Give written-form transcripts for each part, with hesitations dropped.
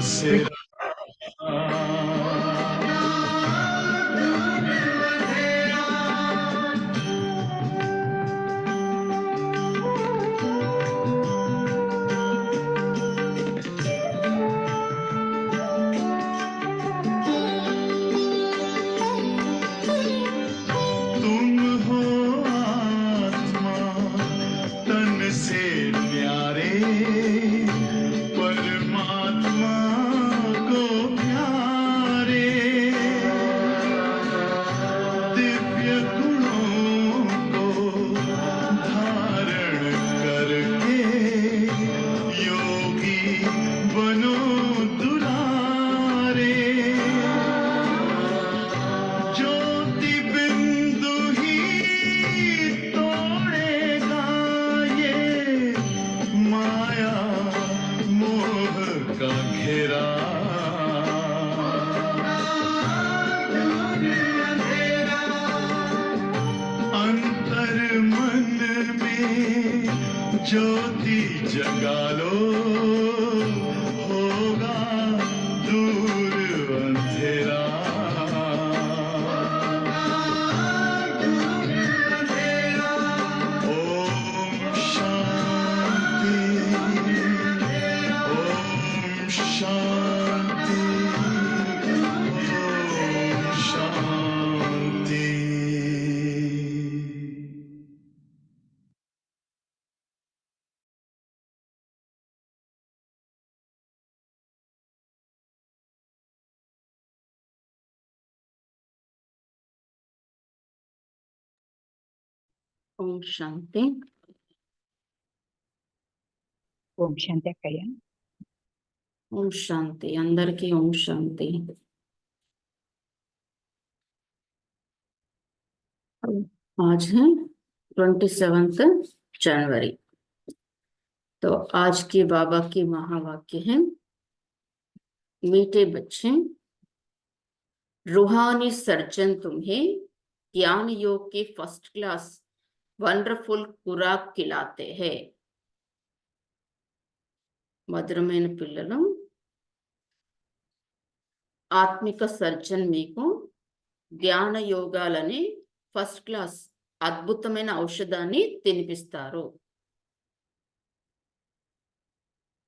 से तुम हो आत्मा तन से न्यारे, परमात्मा को प्यारे, दिव्य गुणों को धारण करके योगी बनो दुलारे। ज्योति बिंदु ही तोड़ेगा ये माया मोह का घेरा। अंतर मन में ज्योति जगा लो, होगा दूर अंधेरा। ओम शांति, ओम शांति, ओम शांति। ఓం శాంతి. ఓం శాంతి అక్కయ్య. ఓం శాంతి. అందరికీ ఓం శాంతి. आज है 27 जनवरी। तो आज की बाबा की महावाक्य है, मीठे बच्चे, रूहानी सर्जन तुम्हें ज्ञान योग की फर्स्ट क्लास వండర్ఫుల్ ఖురాక్ ఖిలాతే హై. మధురమైన పిల్లలు, ఆత్మిక సర్జన్ మీకు జ్ఞాన యోగాలని ఫస్ట్ క్లాస్ అద్భుతమైన ఔషధాన్ని తినిపిస్తారు.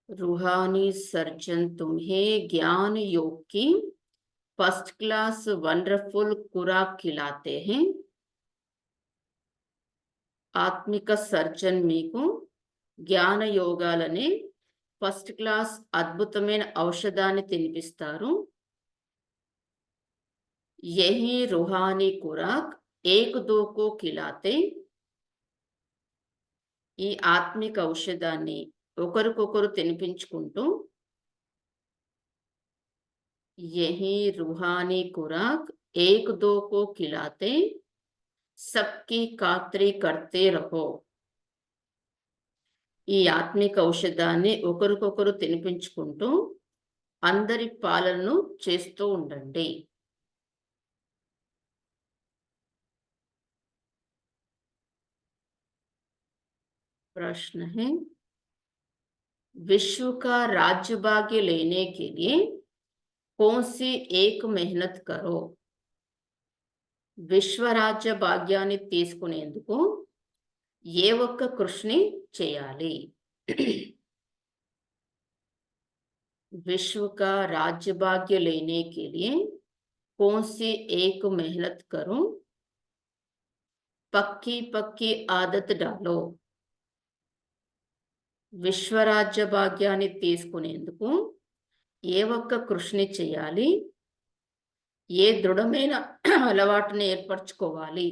रूहानी सर्जन तुम्हें ज्ञान योग की फर्स्ट क्लास वंडरफुल खुराक खिलाते हैं. ఆత్మిక సర్జన్ మీకు జ్ఞాన యోగాలని ఫస్ట్ క్లాస్ అద్భుతమైన ఔషధాన్ని తినిపిస్తారు. యహీ రూహానీ ఖురాక్ ఏక్ దో కో ఖిలాతే. ఈ ఆత్మిక ఔషధాన్ని ఒకరికొకరు తినిపించుకుంటూ, యహీ రూహానీ ఖురాక్ ఏక్ దో కో ఖిలాతే సబ్కి ఖాత్రీ కర్తే రహో. ఈ ఆత్మిక ఔషధాన్ని ఒకరికొకరు తినిపించుకుంటూ అందరి పాలనను చేస్తూ ఉండండి. प्रश्न है, विश्व का राज्य भाग्य लेने के लिए कौन सी एक मेहनत करो. విశ్వరాజ్య భాగ్యాన్ని తీసుకునేందుకు ఏ ఒక్క కృషిని చేయాలి. विश्व का राज्य भाग्य लेने के लिए कौन सी एक मेहनत करो. पक्की पक्की आदत डालो. విశ్వరాజ్య భాగ్యాన్ని తీసుకునేందుకు ఏ ఒక్క కృషిని చేయాలి, ఏ దృఢమైన అలవాటుని ఏర్పరచుకోవాలి.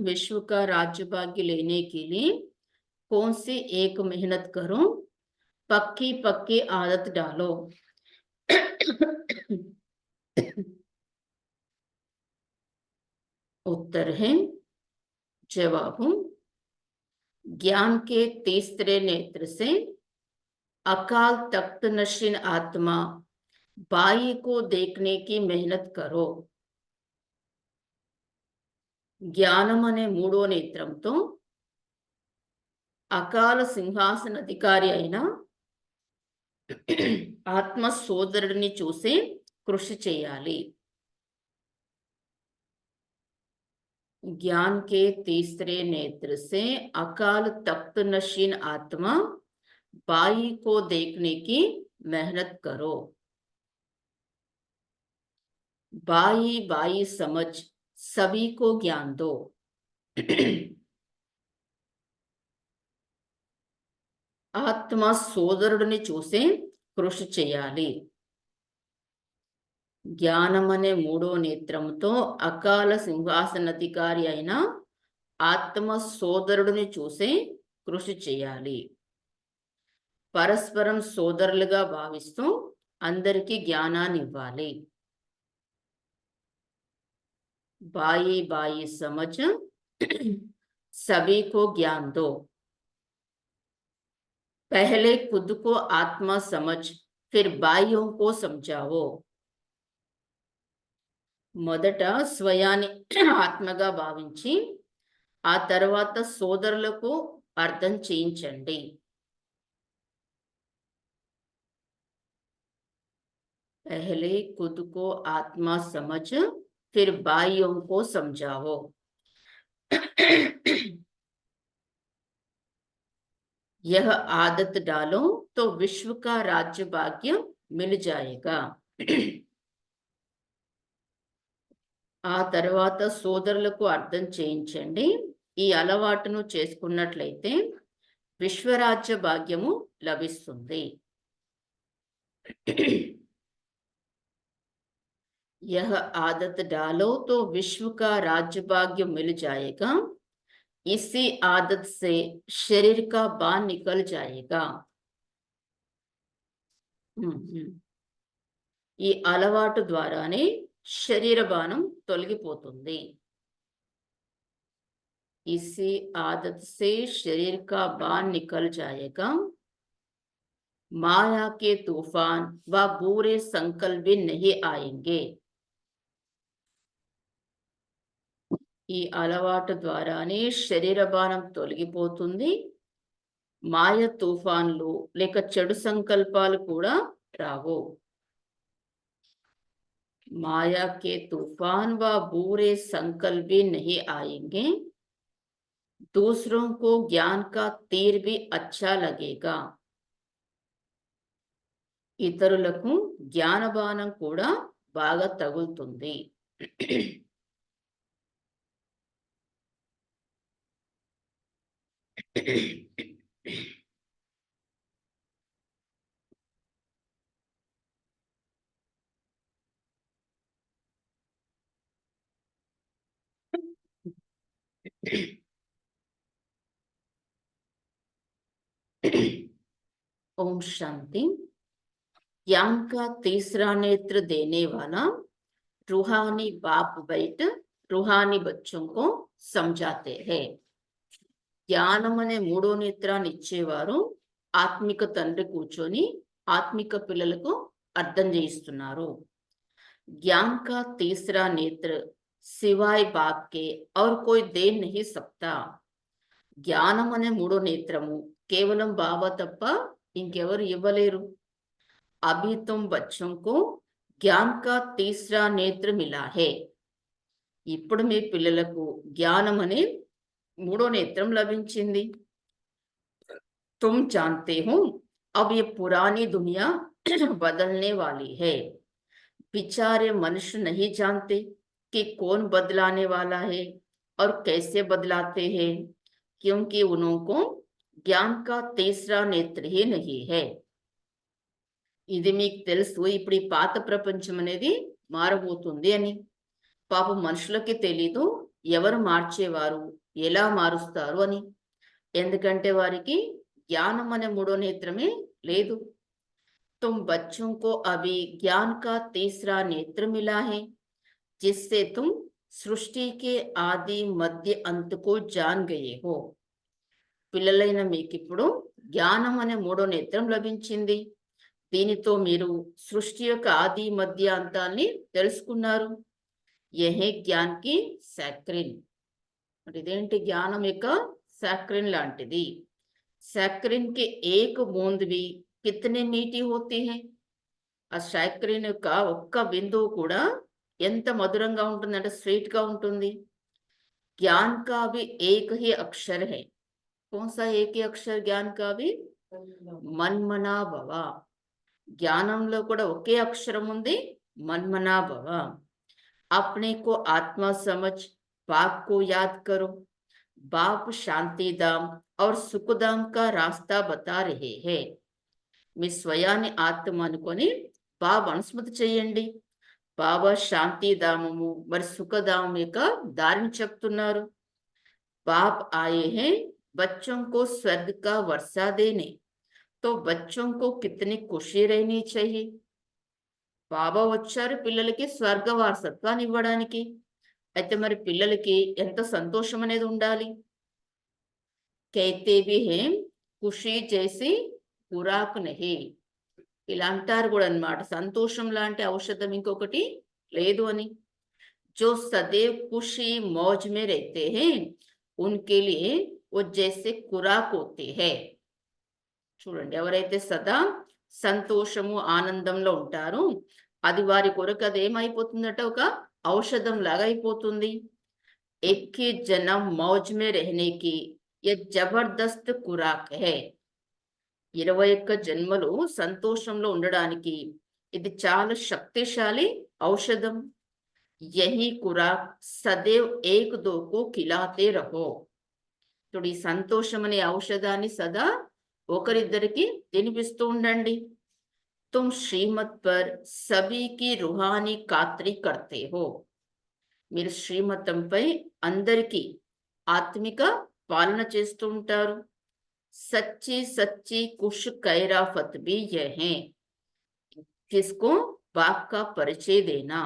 विश्व का राज्य भाग्य लेने के लिए कौन सी एक मेहनत करो, पक्की पक्की आदत डालो. उत्तर है, जवाब, ज्ञान के तीसरे नेत्र से अकाल तख्त नशीन आत्मा बाई को देखने की मेहनत करो. జ్ఞానం అనే మూడో నేత్రంతో అకాల సింహాసనాధికారి అయిన ఆత్మ సోదరుడిని చూసి కృషి చేయాలి. ज्ञान के तीसरे नेत्र से अकाल तख्त नशीन आत्मा बाई को देखने की मेहनत करो. बाई बाई समझ सभी को ज्ञान दो. ఆత్మ సోదరుడిని చూసి కృషి చేయాలి. జ్ఞానం అనే మూడో నేత్రంతో అకాల సింహాసనాధికారి అయిన ఆత్మ సోదరుడిని చూసి కృషి చేయాలి. పరస్పరం సోదరులుగా భావిస్తూ అందరికీ జ్ఞానాన్ని ఇవ్వాలి. బాయి బాయి సమझ सभी को ज्ञान दो. पहले खुद को आत्मा समझ फिर बाइयों को समझाओ. మొదట స్వయాన్ని ఆత్మగా భావించి ఆ తర్వాత సోదరులకు అర్థం చేయించండి. पहले खुद को आत्मा समझ फिर बाइयों को समझाओ. यह आदत डालो तो विश्व का राज्य भाग्य मिल जाएगा. ఆ తర్వాత సోదరులకు అర్థం చేయించండి. ఈ అలవాటును చేసుకున్నట్లయితే విశ్వరాజ్య భాగ్యము లభిస్తుంది. यह आदत डालो तो विश्व का राज्य भाग्य मिल जाएगा. इसी आदत से शरीर का बाण निकल जाएगा. ఈ అలవాటు ద్వారానే శరీర బాణం తొలగిపోతుంది. इसी आदत से शरीर का बाण निकल जाएगा. माया के तूफान व बुरे संकल्प भी नहीं आएंगे. ఈ అలవాటు ద్వారానే శరీర బాణం తొలగిపోతుంది. మాయ తుఫాన్లు లేక చెడు సంకల్పాలు కూడా రావు. माया के तूफान व बुरे संकल्प भी नहीं आएंगे. दूसरों को ज्ञान का तीर भी अच्छा लगेगा. ఇతరులకు జ్ఞాన బాణం కూడా బాగా తగులుతుంది. ओम शांति. ज्ञान का तीसरा नेत्र देने वाला रूहानी बाप बैठ रूहानी बच्चों को समझाते हैं. జ్ఞానం అనే మూడో నేత్రాన్ని ఇచ్చేవారు ఆత్మిక తండ్రి కూర్చొని ఆత్మిక పిల్లలకు అర్థం చేయిస్తున్నారు. ज्ञान का तीसरा नेत्र सिवाय बाप के और कोई दे नहीं सकता. జ్ఞానం అనే మూడో నేత్రము కేవలం బాబా తప్ప ఇంకెవరు ఇవ్వలేరు. अभी तुम बच्चों को ज्ञान का तीसरा नेत्र मिला है. ఇప్పుడు మీ పిల్లలకు జ్ఞానం అనే మూడో నేత్రం లభించింది. तुम जानते हो अब ये पुरानी दुनिया बदलने वाली है. बेचारे मनुष्य नहीं जानते कि कौन बदलाने वाला है और कैसे बदलाते हैं, क्योंकि उनको ज्ञान का तीसरा नेत्र ही नहीं है. ఇది మీకు తెలుసు, ఇప్పుడు ఈ పాత ప్రపంచం అనేది మారబోతుంది అని. పాపం మనుషులకి తెలీదు ఎవరు మార్చేవారు, ఎలా మారుస్తారు అని. ఎందుకంటే వారికి జ్ఞానం అనే మూడో నేత్రమే లేదు. तुम बच्चों को अभी ज्ञान का तीसरा नेत्र मिला है, जिससे तुम सृष्टि के आदि मध्य अंत को जान गए हो. పిల్లలైన మీకు ఇప్పుడు జ్ఞానం అనే మూడో నేత్రం లభించింది. దీనితో మీరు సృష్టి యొక్క ఆది మధ్య అంతాన్ని తెలుసుకున్నారు. యహే జ్ఞాన్ కి సాక్రిన్. మరి ఇదేంటి? జ్ఞానం యొక్క సాక్రిన్ లాంటిది. సాక్రిన్ కి ఏక్ బూంద్ भी कितने मीठी होती है. ఆ సాక్రిన్ యొక్క ఒక్క బిందువు కూడా ఎంత మధురంగా ఉంటుందంటే స్వీట్ గా ఉంటుంది. ज्ञान का भी एक ही अक्षर है. कौन सा एक ही अक्षर ज्ञान का भी? మన్మనా భవ. జ్ఞానంలో కూడా ఒకే అక్షరం ఉంది, మన్మనా భవ. अपने को आत्मा समझ, बाप को याद करो. बाप शांति धाम और सुख धाम का रास्ता बता रहे हैं. మీ స్వయాన్ని ఆత్మ అనుకొని బాబా అనుస్మృతి చేయండి. బాబా శాంతిధామము మరి సుఖధామం యొక్క దారిని చెప్తున్నారు. బాప్ ఆయే హై బచ్చోं को स्वर्ग का वर्षा देने, तो बच्चों को कितनी खुशी रहनी चाहिए. బాబా వచ్చారు పిల్లలకి స్వర్గ వారసత్వాన్ని ఇవ్వడానికి. అయితే మరి పిల్లలకి ఎంత సంతోషం అనేది ఉండాలి. कहते भी हैं ఖుషీ జైసి ఖురాక్ నహీ. ఇలా అంటారు కూడా అన్నమాట, సంతోషం లాంటి ఔషధం ఇంకొకటి లేదు అని. जो सदैव खुशी मौज में रहते हैं उनके लिए वो जैसे खुराक होते हैं. చూడండి, ఎవరైతే సదా సంతోషము ఆనందంలో ఉంటారో అది వారి కొరకు అది ఏమైపోతుందట, ఒక ఔషధం లాగా అయిపోతుంది. ఎక్కి జనం మౌజ్ మే రహనే కి ये జబర్దస్త్ ఖురాక్ హై. 21 జన్మలు సంతోషంలో ఉండడానికి ఇది చాలా శక్తిశాలి ఔషధం. యహీ ఖురాక్ సदैव ఏక్ దో కో ఖిలాతే రహో. చూడు, ఈ సంతోషం అనే ఔషధాన్ని సదా ఒకరిద్దరికి తినిపిస్తూ ఉండండి. తుమ్ శ్రీమత్ పర్ సభీకి రుహానీ ఖాత్రీ కర్తే హో. మీరు శ్రీమతంపై అందరికీ ఆత్మిక పాలన చేస్తూ ఉంటారు. సచ్చి సచ్చి కుష్ కైరాఫత్ भी यह है किसको बाप का परिचय देना.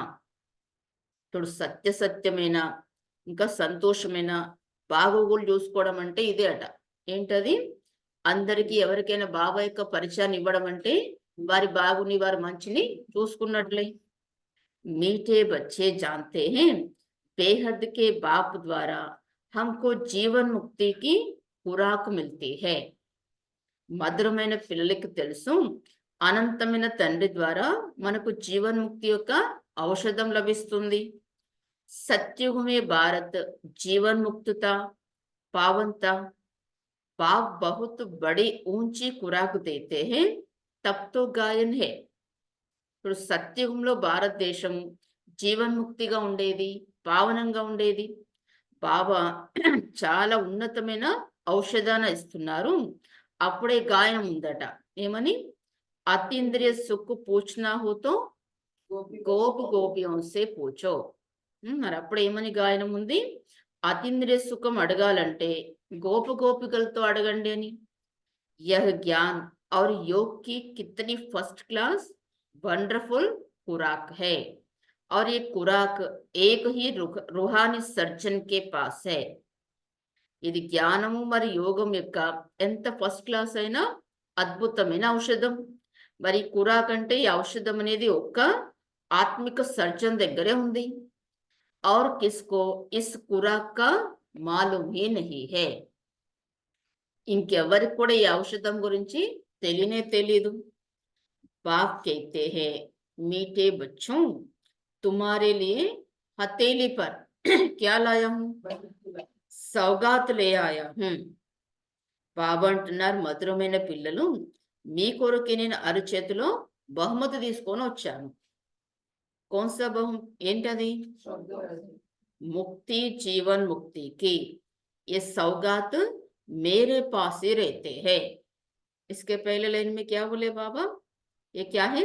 చూడు, సత్యమైన ఇంకా సంతోషమైన బాగోగులు చూసుకోవడం అంటే ఇదే అట. ఏంటది? అందరికీ ఎవరికైనా బాబా యొక్క పరిచయాన్ని ఇవ్వడం అంటే వారి బాగుని వారి మంచిని చూసుకున్నట్లే. मीठे बच्चे जानते हैं बेहद के बाप द्वारा हमको जीवन मुक्ति की खुराक मिलती है. మధురమైన పిల్లలకి తెలుసు, అనంతమైన తండ్రి ద్వారా మనకు జీవన్ముక్తి యొక్క ఔషధం లభిస్తుంది. सत्युग में भारत जीवन मुक्तता पावनता बाप बहुत बड़ी ऊंची खुराक देते हैं, तब तो गायन है. ఇప్పుడు సత్యుగంలో భారతదేశం జీవన్ముక్తిగా ఉండేది, పావనంగా ఉండేది. బాబా చాలా ఉన్నతమైన ఔషధాన్ని ఇస్తున్నారు. అప్పుడే గాయనం ఉందట. ఏమని? అతీంద్రియ సుఖ్ పూछना हो तो గోప్ గోపియోं से पूछो. మరి అప్పుడు ఏమని గాయనం ఉంది? అతీంద్రియ సుఖం అడగాలంటే గోప గోపికలతో అడగండి అని. యహ్ జ్ఞాన్ और योग की कितनी फर्स्ट क्लास वंडरफुल खुराक है. और ये खुराक एक ही रूहानी सर्जन के पास है. ఇది జ్ఞానము మరి యోగం యొక్క ఎంత ఫస్ట్ క్లాస్ అయినా అద్భుతమైన ఔషధం. మరి ఖురాక్ అంటే ఈ ఔషధం అనేది ఒక్క ఆత్మిక సర్జన్ దగ్గరే ఉంది. और किसको इस खुराक का मालूम ही नहीं है. ఇంకెవరికి కూడా ఈ ఔషధం గురించి తెలియనే తెలీదు. बाप कहते हैं मीठे बच्चों तुम्हारे लिए हथेली पर क्या लाया हूं, सौगात ले आया हूं. బాబా అంటున్నారు, మధురమైన పిల్లలు మీ కొరకు నేను అరచేతిలో బహుమతి తీసుకొని వచ్చాను. कौन-सा ఏంటది? मुक्ति जीवन मुक्ति की ये सौगात मेरे पास ही रहते हैं. इसके पहले लाइन में क्या बोले बाबा? ये क्या है?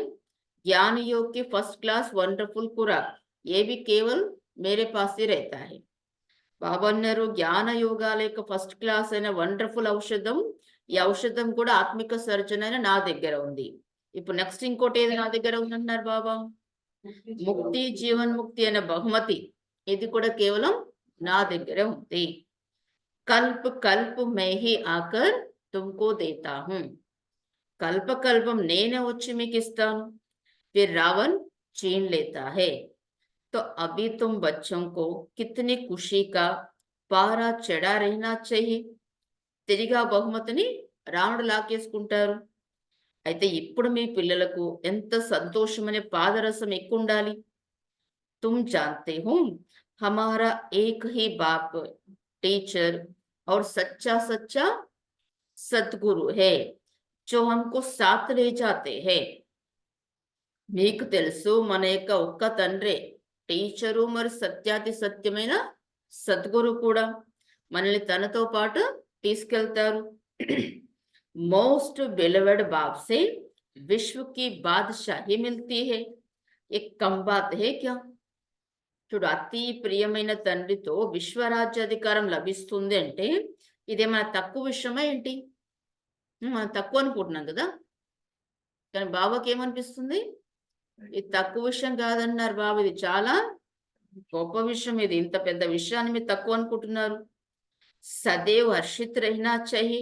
ज्ञान योग की फर्स्ट क्लास वंडरफुल खुराक, ये भी केवल मेरे पास ही रहता है. బాబా అన్నారు, జ్ఞాన యోగాల యొక్క ఫస్ట్ క్లాస్ అయిన వండర్ఫుల్ ఔషధం, ఈ ఔషధం కూడా ఆత్మిక సర్జన్ అయిన నా దగ్గర ఉంది. ఇప్పుడు నెక్స్ట్ ఇంకోటి ఏది నా దగ్గర ఉందంటున్నారు బాబా? ముక్తి జీవన్ ముక్తి అనే బహుమతి, ఇది కూడా కేవలం నా దగ్గరే ఉంది. కల్ప్ కల్ప్ మే హీ ఆకర్ తుమ్కో దేతా హూం. కల్పకల్పం నేనే వచ్చి మీకు ఇస్తాను. फिर रावण छीन लेता है। तो अभी तुम बच्चों को कितनी खुशी का पारा चढ़ा रहना चाहिए। తిరిగి ఆ బహుమతిని రావణుడు లాకేసుకుంటారు. అయితే ఇప్పుడు మీ పిల్లలకు ఎంత సంతోషమనే పాదరసం ఎక్కువ ఉండాలి. तुम जानते हो हमारा एक ही बाप टीचर और सच्चा सच्चा सतगुरु है जो हमको साथ ले जाते हैं। మీకు తెలుసు మన యొక్క ఒక్క తండ్రే టీచరు, మరి సత్యాతి సత్యమైన సద్గురు కూడా మనల్ని తనతో పాటు తీసుకెళ్తారు. మోస్ట్ బిలవెడ్ బాప్ సే విశ్వ కి బాద్షాహీ మిల్తీ హై, ఏ కమ్ బాత్ హై క్యా. చూడు, అతి ప్రియమైన తండ్రితో విశ్వరాజ్యాధికారం లభిస్తుంది అంటే ఇదేమైనా తక్కువ విషయమా ఏంటి? మనం తక్కువ అనుకుంటున్నాం కదా, కానీ బాబాకి ఏమనిపిస్తుంది? ఇది తక్కువ విషయం కాదన్నారు బాబు, ఇది చాలా గొప్ప విషయం. ఇది ఇంత పెద్ద విషయాన్ని మీరు తక్కువ అనుకుంటున్నారు. సदैव हर्षित रहना चाहिए,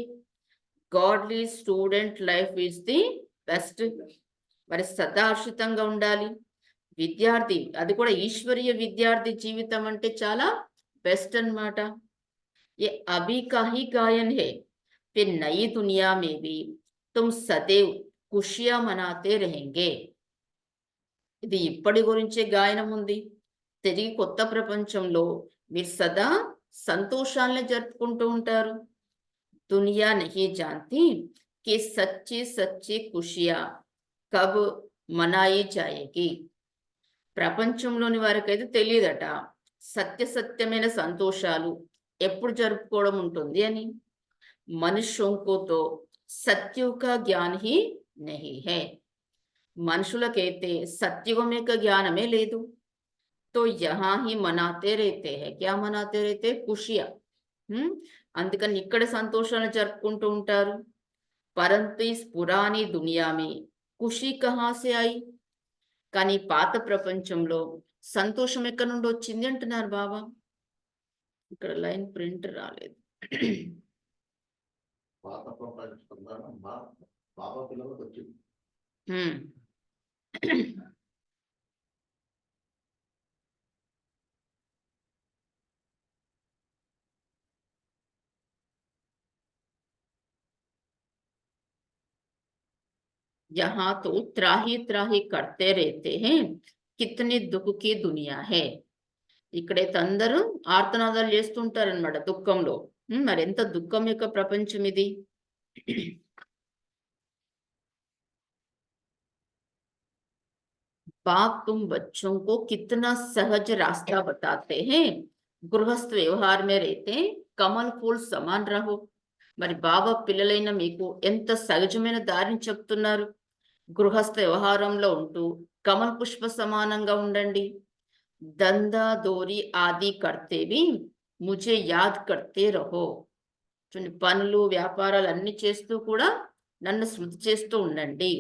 godly student life is the best. మరి సదా హర్షితంగా ఉండాలి. విద్యార్థి, అది కూడా ఈశ్వరీయ విద్యార్థి జీవితం అంటే చాలా బెస్ట్ అన్నమాట. ये अभी का ही गायन है, फिर नई दुनिया में भी तुम सदैव खुशियां मनाते रहेंगे. ఇది ఇప్పటి గురించే గాయనం ఉంది. తిరిగి కొత్త ప్రపంచంలో మీరు సదా సంతోషాలను జరుపుకుంటూ ఉంటారు. దునియా నహీ జాంతి కి సచ్చి సచ్చి ఖుషియా కబ్ మనాయి జాయేగి. ప్రపంచంలోని వారికైతే తెలియదట సత్యసత్యమైన సంతోషాలు ఎప్పుడు జరుపుకోవడం ఉంటుంది అని. మనుష్యోంకో తో సత్యు కా జ్ఞాన్ హీ నహీ హై. మనుషులకైతే సత్యుగం యొక్క జ్ఞానమే లేదు. తో యహా హీ మనాతే రేతే హై. క్యా మనాతే రేతే? ఖుషియా. అందుకని ఇక్కడ సంతోషాలను జరుపుకుంటూ ఉంటారు. పరంతు ఇస్ పురాణి దునియా మే ఖుషి కహా సే ఆయి. కానీ పాత ప్రపంచంలో సంతోషం ఎక్కడి నుండి వచ్చింది అంటున్నారు బాబా. ఇక్కడ లైన్ ప్రింట్ రాలేదు. పాత ప్రపంచం బాబా పిల్లలకు వచ్చింది. यहाँ तो त्राही त्राही करते रहते हैं, कितनी दुख की दुनिया है. ఇక్కడైతే అందరూ ఆర్తనాదాలు చేస్తుంటారనమాట దుఃఖంలో. మరి ఎంత దుఃఖం యొక్క ప్రపంచం ఇది. बाप तुम बच्चों को कितना सहज रास्ता बताते हैं, गृहस्थ व्यवहार में रहते कमल फूल समान रहो. మరి బాబా పిల్లలైన మీకు ఎంత సహజమైన దారిని చెప్తున్నారు. గృహస్థ వ్యవహారంలో ఉంటూ కమల్ పుష్ప సమానంగా ఉండండి. దందా దోరి ఆది కర్తే భీ ముझे యాద్ కర్తే రహో. చూడండి, పనులు వ్యాపారాలు అన్ని చేస్తూ కూడా నన్ను స్మృతి చేస్తూ ఉండండి.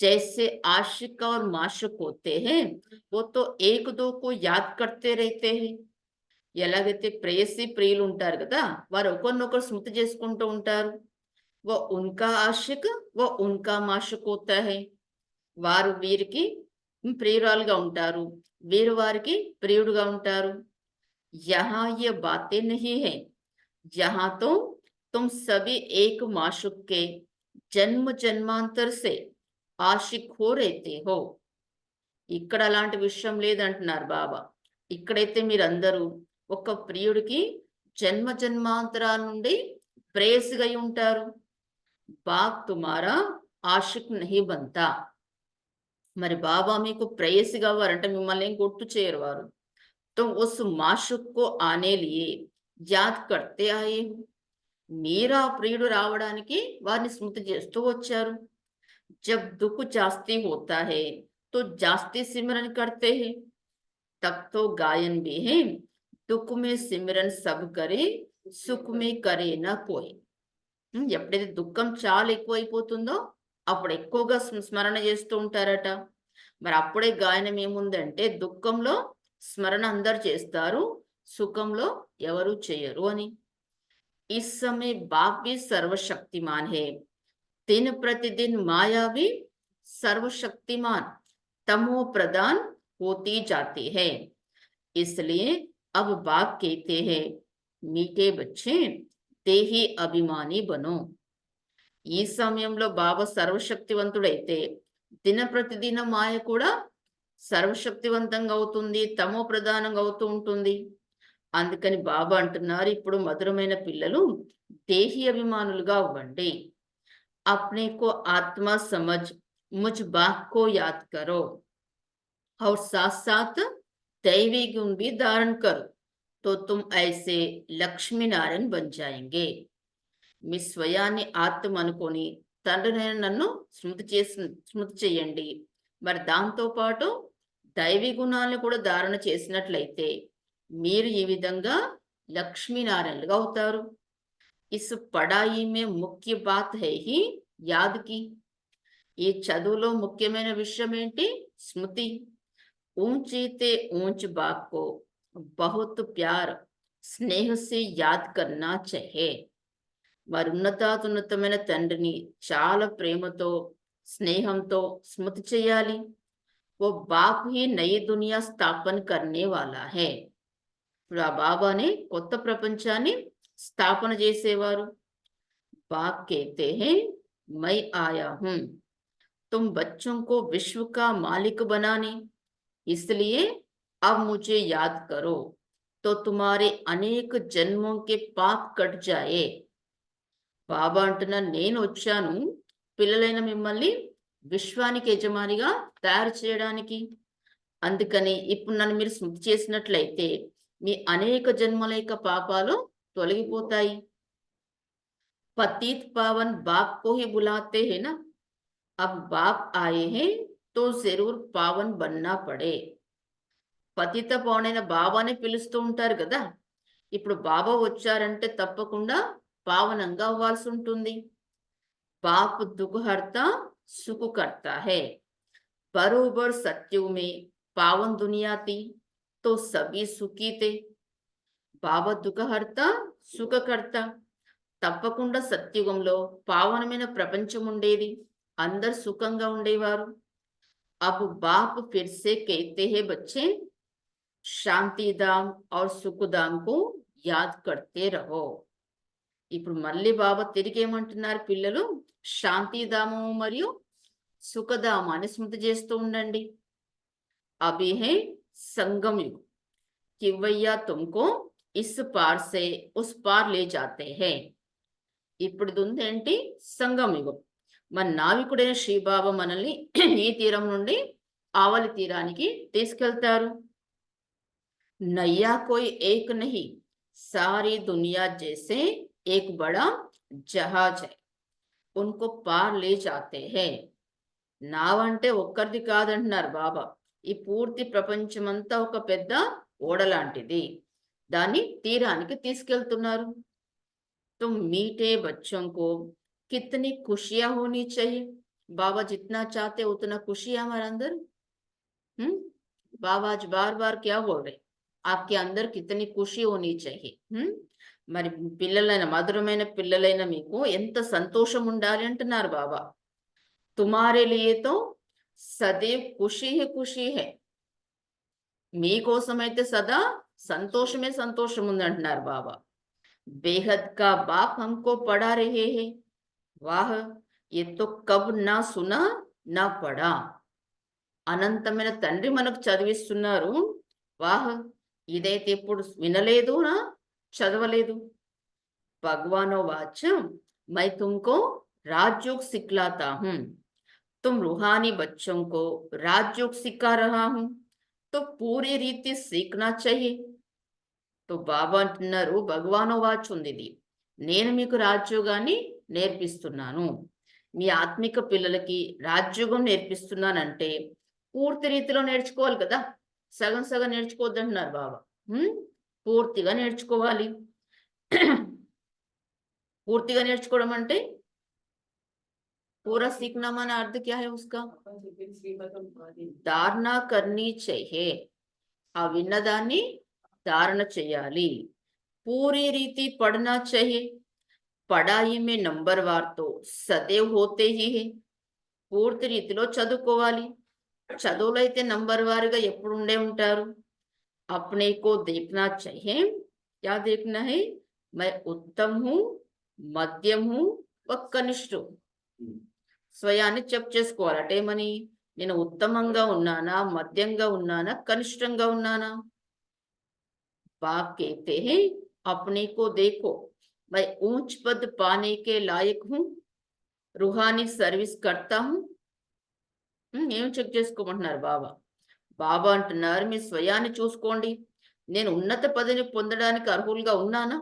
जैसे आशिक और माशुक होते हैं वो तो एक दो को याद करते रहते हैं. ఎలాగైతే ప్రేయసి ప్రియులు ఉంటారు కదా, వారు ఒకరినొకరు స్మృతి చేసుకుంటూ ఉంటారు. वो उनका आशिक वो उनका माशुक होता है. వారు వీరికి ప్రియురాలుగా ఉంటారు, వీరు వారికి ప్రియుడుగా ఉంటారు. यहाँ ये बातें नहीं है जहाँ तो तुम सभी एक माशुक के जन्म जन्मांतर से ఆషిక్ హో రేతే హో. ఇక్కడ అలాంటి విషయం లేదంటున్నారు బాబా. ఇక్కడైతే మీరందరూ ఒక ప్రియుడికి జన్మ జన్మాంతరాల నుండి ప్రేయసిగా ఉంటారు. బాప్ తుమారా ఆషిక్ నహీ బంతా. మరి బాబా మీకు ప్రేయసిగా వారంటే మిమ్మల్ని ఏం గుర్తు చేయరు వారు. తో ఉస్ మాషుక్ కో ఆనే లియే యాద్ కర్తే ఆయే హో. మీరు ఆ ప్రియుడు రావడానికి వారిని స్మృతి చేస్తూ వచ్చారు. जब दुख जास्ती होता है तो जास्ती सिमरन करते हैं, तब तो गायन भी है दुख में सिमरन सब करे सुख में करे ना कोई. ఎప్పుడైతే దుఃఖం చాలా ఎక్కువైపోతుందో అప్పుడు ఎక్కువగా స్మరణ చేస్తూ ఉంటారట. మరి అప్పుడే గాయనం ఏముందంటే దుఃఖంలో స్మరణ అందరు చేస్తారు, సుఖంలో ఎవరు చేయరు అని. इस समय बाप भी सर्वशक्तिमान है, दिन प्रतिदिन मायावी सर्वशक्तिमान तमो प्रदान होती जाती है। इसलिए अब बाप कहते हैं, मीठे बच्चे देही अभिमानी बनो। ఈ సమయంలో బాబా సర్వశక్తివంతుడైతే దిన ప్రతిదిన మాయ కూడా సర్వశక్తివంతంగా అవుతుంది, తమో ప్రధానంగా అవుతూ ఉంటుంది. అందుకని బాబా అంటున్నారు, ఇప్పుడు మధురమైన పిల్లలు దేహి అభిమానులుగా అవ్వండి. अपने को आत्मा समझ मुझ बाप को याद करो और साथ साथ दैवी गुण भी धारण करो, तो तुम ऐसे लक्ष्मी नारायण बन जाएंगे. మీ స్వయాన్ని ఆత్మ అనుకొని తండ్రినైన నన్ను స్మృతి చేయండి. మరి దాంతో పాటు దైవీ గుణాలను కూడా ధారణ చేసినట్లయితే మీరు ఈ విధంగా లక్ష్మీనారాయణలుగా అవుతారు. ఇస్ పడాయి మే ముఖ్య బాత్ హై హి యాద్ కి. ఈ చదువులో ముఖ్యమైన విషయం ఏంటి? స్మృతి. ఊంచీతే ఊంచ్ బాప్ కో బహుత్ ప్యార్ స్నేహ సే యాద్ కర్నా చాహే. వారి ఉన్నతాతున్నతమైన తండ్రిని చాలా ప్రేమతో స్నేహంతో స్మృతి చేయాలి. ఓ బాప్ హీ నయి దునియా స్థాపన కర్నే వాలా హే. ఇప్పుడు ఆ బాబానే కొత్త ప్రపంచాన్ని స్థాపన చేసేవారు. బాప్ कहते हैं मैं आया हूं तुम बच्चों को विश्व का मालिक बनाने, इसलिए अब मुझे याद करो तो तुम्हारे अनेक जन्मों के पाप कट जाए. బాబా అంటున్నా, నేను వచ్చాను పిల్లలైన మిమ్మల్ని విశ్వానికి యజమానిగా తయారు చేయడానికి. అందుకని ఇప్పుడు నన్ను మీరు స్మృతి చేసినట్లయితే మీ అనేక జన్మల యొక్క పాపాలు తొలగిపోతాయి. पतित पावन बाप को ही बुलाते हैं ना, अब बाप आए हैं तो जरूर पावन बनना पड़े. పతిత పావనైన బాబాని పిలుస్తూ ఉంటారు కదా, ఇప్పుడు బాబా వచ్చారంటే తప్పకుండా పావనంగా అవ్వాల్సి ఉంటుంది. బాప్ దుఃఖహర్త సుఖకర్త హై. బరోబర్ సత్యుగ మే పావన్ దునియా థీ తో సభీ సుఖీ థే. బాబా దుఃఖహర్త సుఖకర్త. తప్పకుండా సత్యుగంలో పావనమైన ప్రపంచం ఉండేది, అందరు సుఖంగా ఉండేవారు. అబ్ బాప్ ఫిర్ సే कहते हैं बच्चे శాంతిధామ్ और సుఖధామ్ को याद करते रहो. ఇప్పుడు మళ్ళీ బాబా తిరిగి ఏమంటున్నారు, పిల్లలు శాంతిధామము మరియు సుఖధామాన్ని స్మృతి చేస్తూ ఉండండి. అభి హై సంగమ్ యుగ్ కివయ్యా తుమ్కో ఇస్ పార్ సే ఉస్ పార్ లే జాతే హై. ఇప్పుడు ఉందేంటి? సంగమ యుగం. మన నావికుడైన శ్రీబాబా మనల్ని ఈ తీరం నుండి ఆవలి తీరానికి తీసుకెళ్తారు. నయ్యా కోయి ఏక్ నహీ సారీ దునియా జైసే ఏక్ బడా జహాజ్ హై ఉన్కో పార్ లే జాతే హై. నావంటే ఒక్కరిది కాదంటున్నారు బాబా, ఈ పూర్తి ప్రపంచమంతా ఒక పెద్ద ఓడ లాంటిది, దాన్ని తీరానికి తీసుకెళ్తున్నారు. तुम मीठे बच्चों को कितनी खुशियां होनी चाहिए. बाबा जितना चाहते उतना खुशी है हमारे अंदर. बाबा आज बार बार क्या बोल रहे, आपके अंदर कितनी खुशी होनी चाहिए. మరి పిల్లలైన మధురమైన పిల్లలైన మీకు ఎంత సంతోషం ఉండాలి అంటున్నారు బాబా. తుమారే లియే తో సदैव खुशी है खुशी है. మీకోసమైతే సదా సంతోషమే సంతోషం ఉంది అంటున్నారు బాబా. बेहद का बाप हमको पढ़ा रहे हैं. वाह, ये तो कब ना सुना ना पढ़ा. అనంతమైన తండ్రి మనకు చదివిస్తున్నారు. వాహ్, ఇదైతే ఎప్పుడు వినలేదు నా చదవలేదు. భగవానో వాచ मैं तुमको राजयोग सिखलाता हूं, तुम रूहानी बच्चों को राजयोग सिखा रहा हूं, तो पूरी रीति सीखना चाहिए. తో బాబా అంటున్నారు, భగవానో వాచ్ ఉంది ఇది, నేను మీకు రాజ్యోగాన్ని నేర్పిస్తున్నాను, మీ ఆత్మిక పిల్లలకి రాజ్యోగం నేర్పిస్తున్నానంటే పూర్తి రీతిలో నేర్చుకోవాలి కదా, సగం సగం నేర్చుకోవద్దు అంటున్నారు బాబా. పూర్తిగా నేర్చుకోవాలి. పూర్తిగా నేర్చుకోవడం అంటే पूरा सीखना माना अर्थ क्या है उसका? धारणा करनी चाहिए. ఆ విన్నదాన్ని ధారణ చేయాలి. పూరీ రీతి పడనా चाहिए. పడాయి మే నంబర్ వార్తో సदैव होते ही है పూర్తి రీతిలో చదువుకోవాలి. చదువులో అయితే నంబర్ వారుగా ఎప్పుడు ఉండే ఉంటారు. अपने को देखना चाहिए. क्या देखना है? मैं उत्तम हूँ, మధ్యం हूँ व कनिष्ठ हूँ. స్వయాన్ని చెక్ చేసుకోవాలట. ఏమని? నేను ఉత్తమంగా ఉన్నానా, మధ్యంగా ఉన్నానా, కనిష్టంగా ఉన్నానా? बाप कहते हैं अपने को देखो, मैं ऊंच पद पाने के लायक हूँ, रूहानी सर्विस करता हूँ. ఏం చెక్ చేసుకోమంటున్నారు బాబా? బాబా అంటున్నారు మీ స్వయాన్ని చూసుకోండి. నేను ఉన్నత పదవిని పొందడానికి అర్హులుగా ఉన్నానా?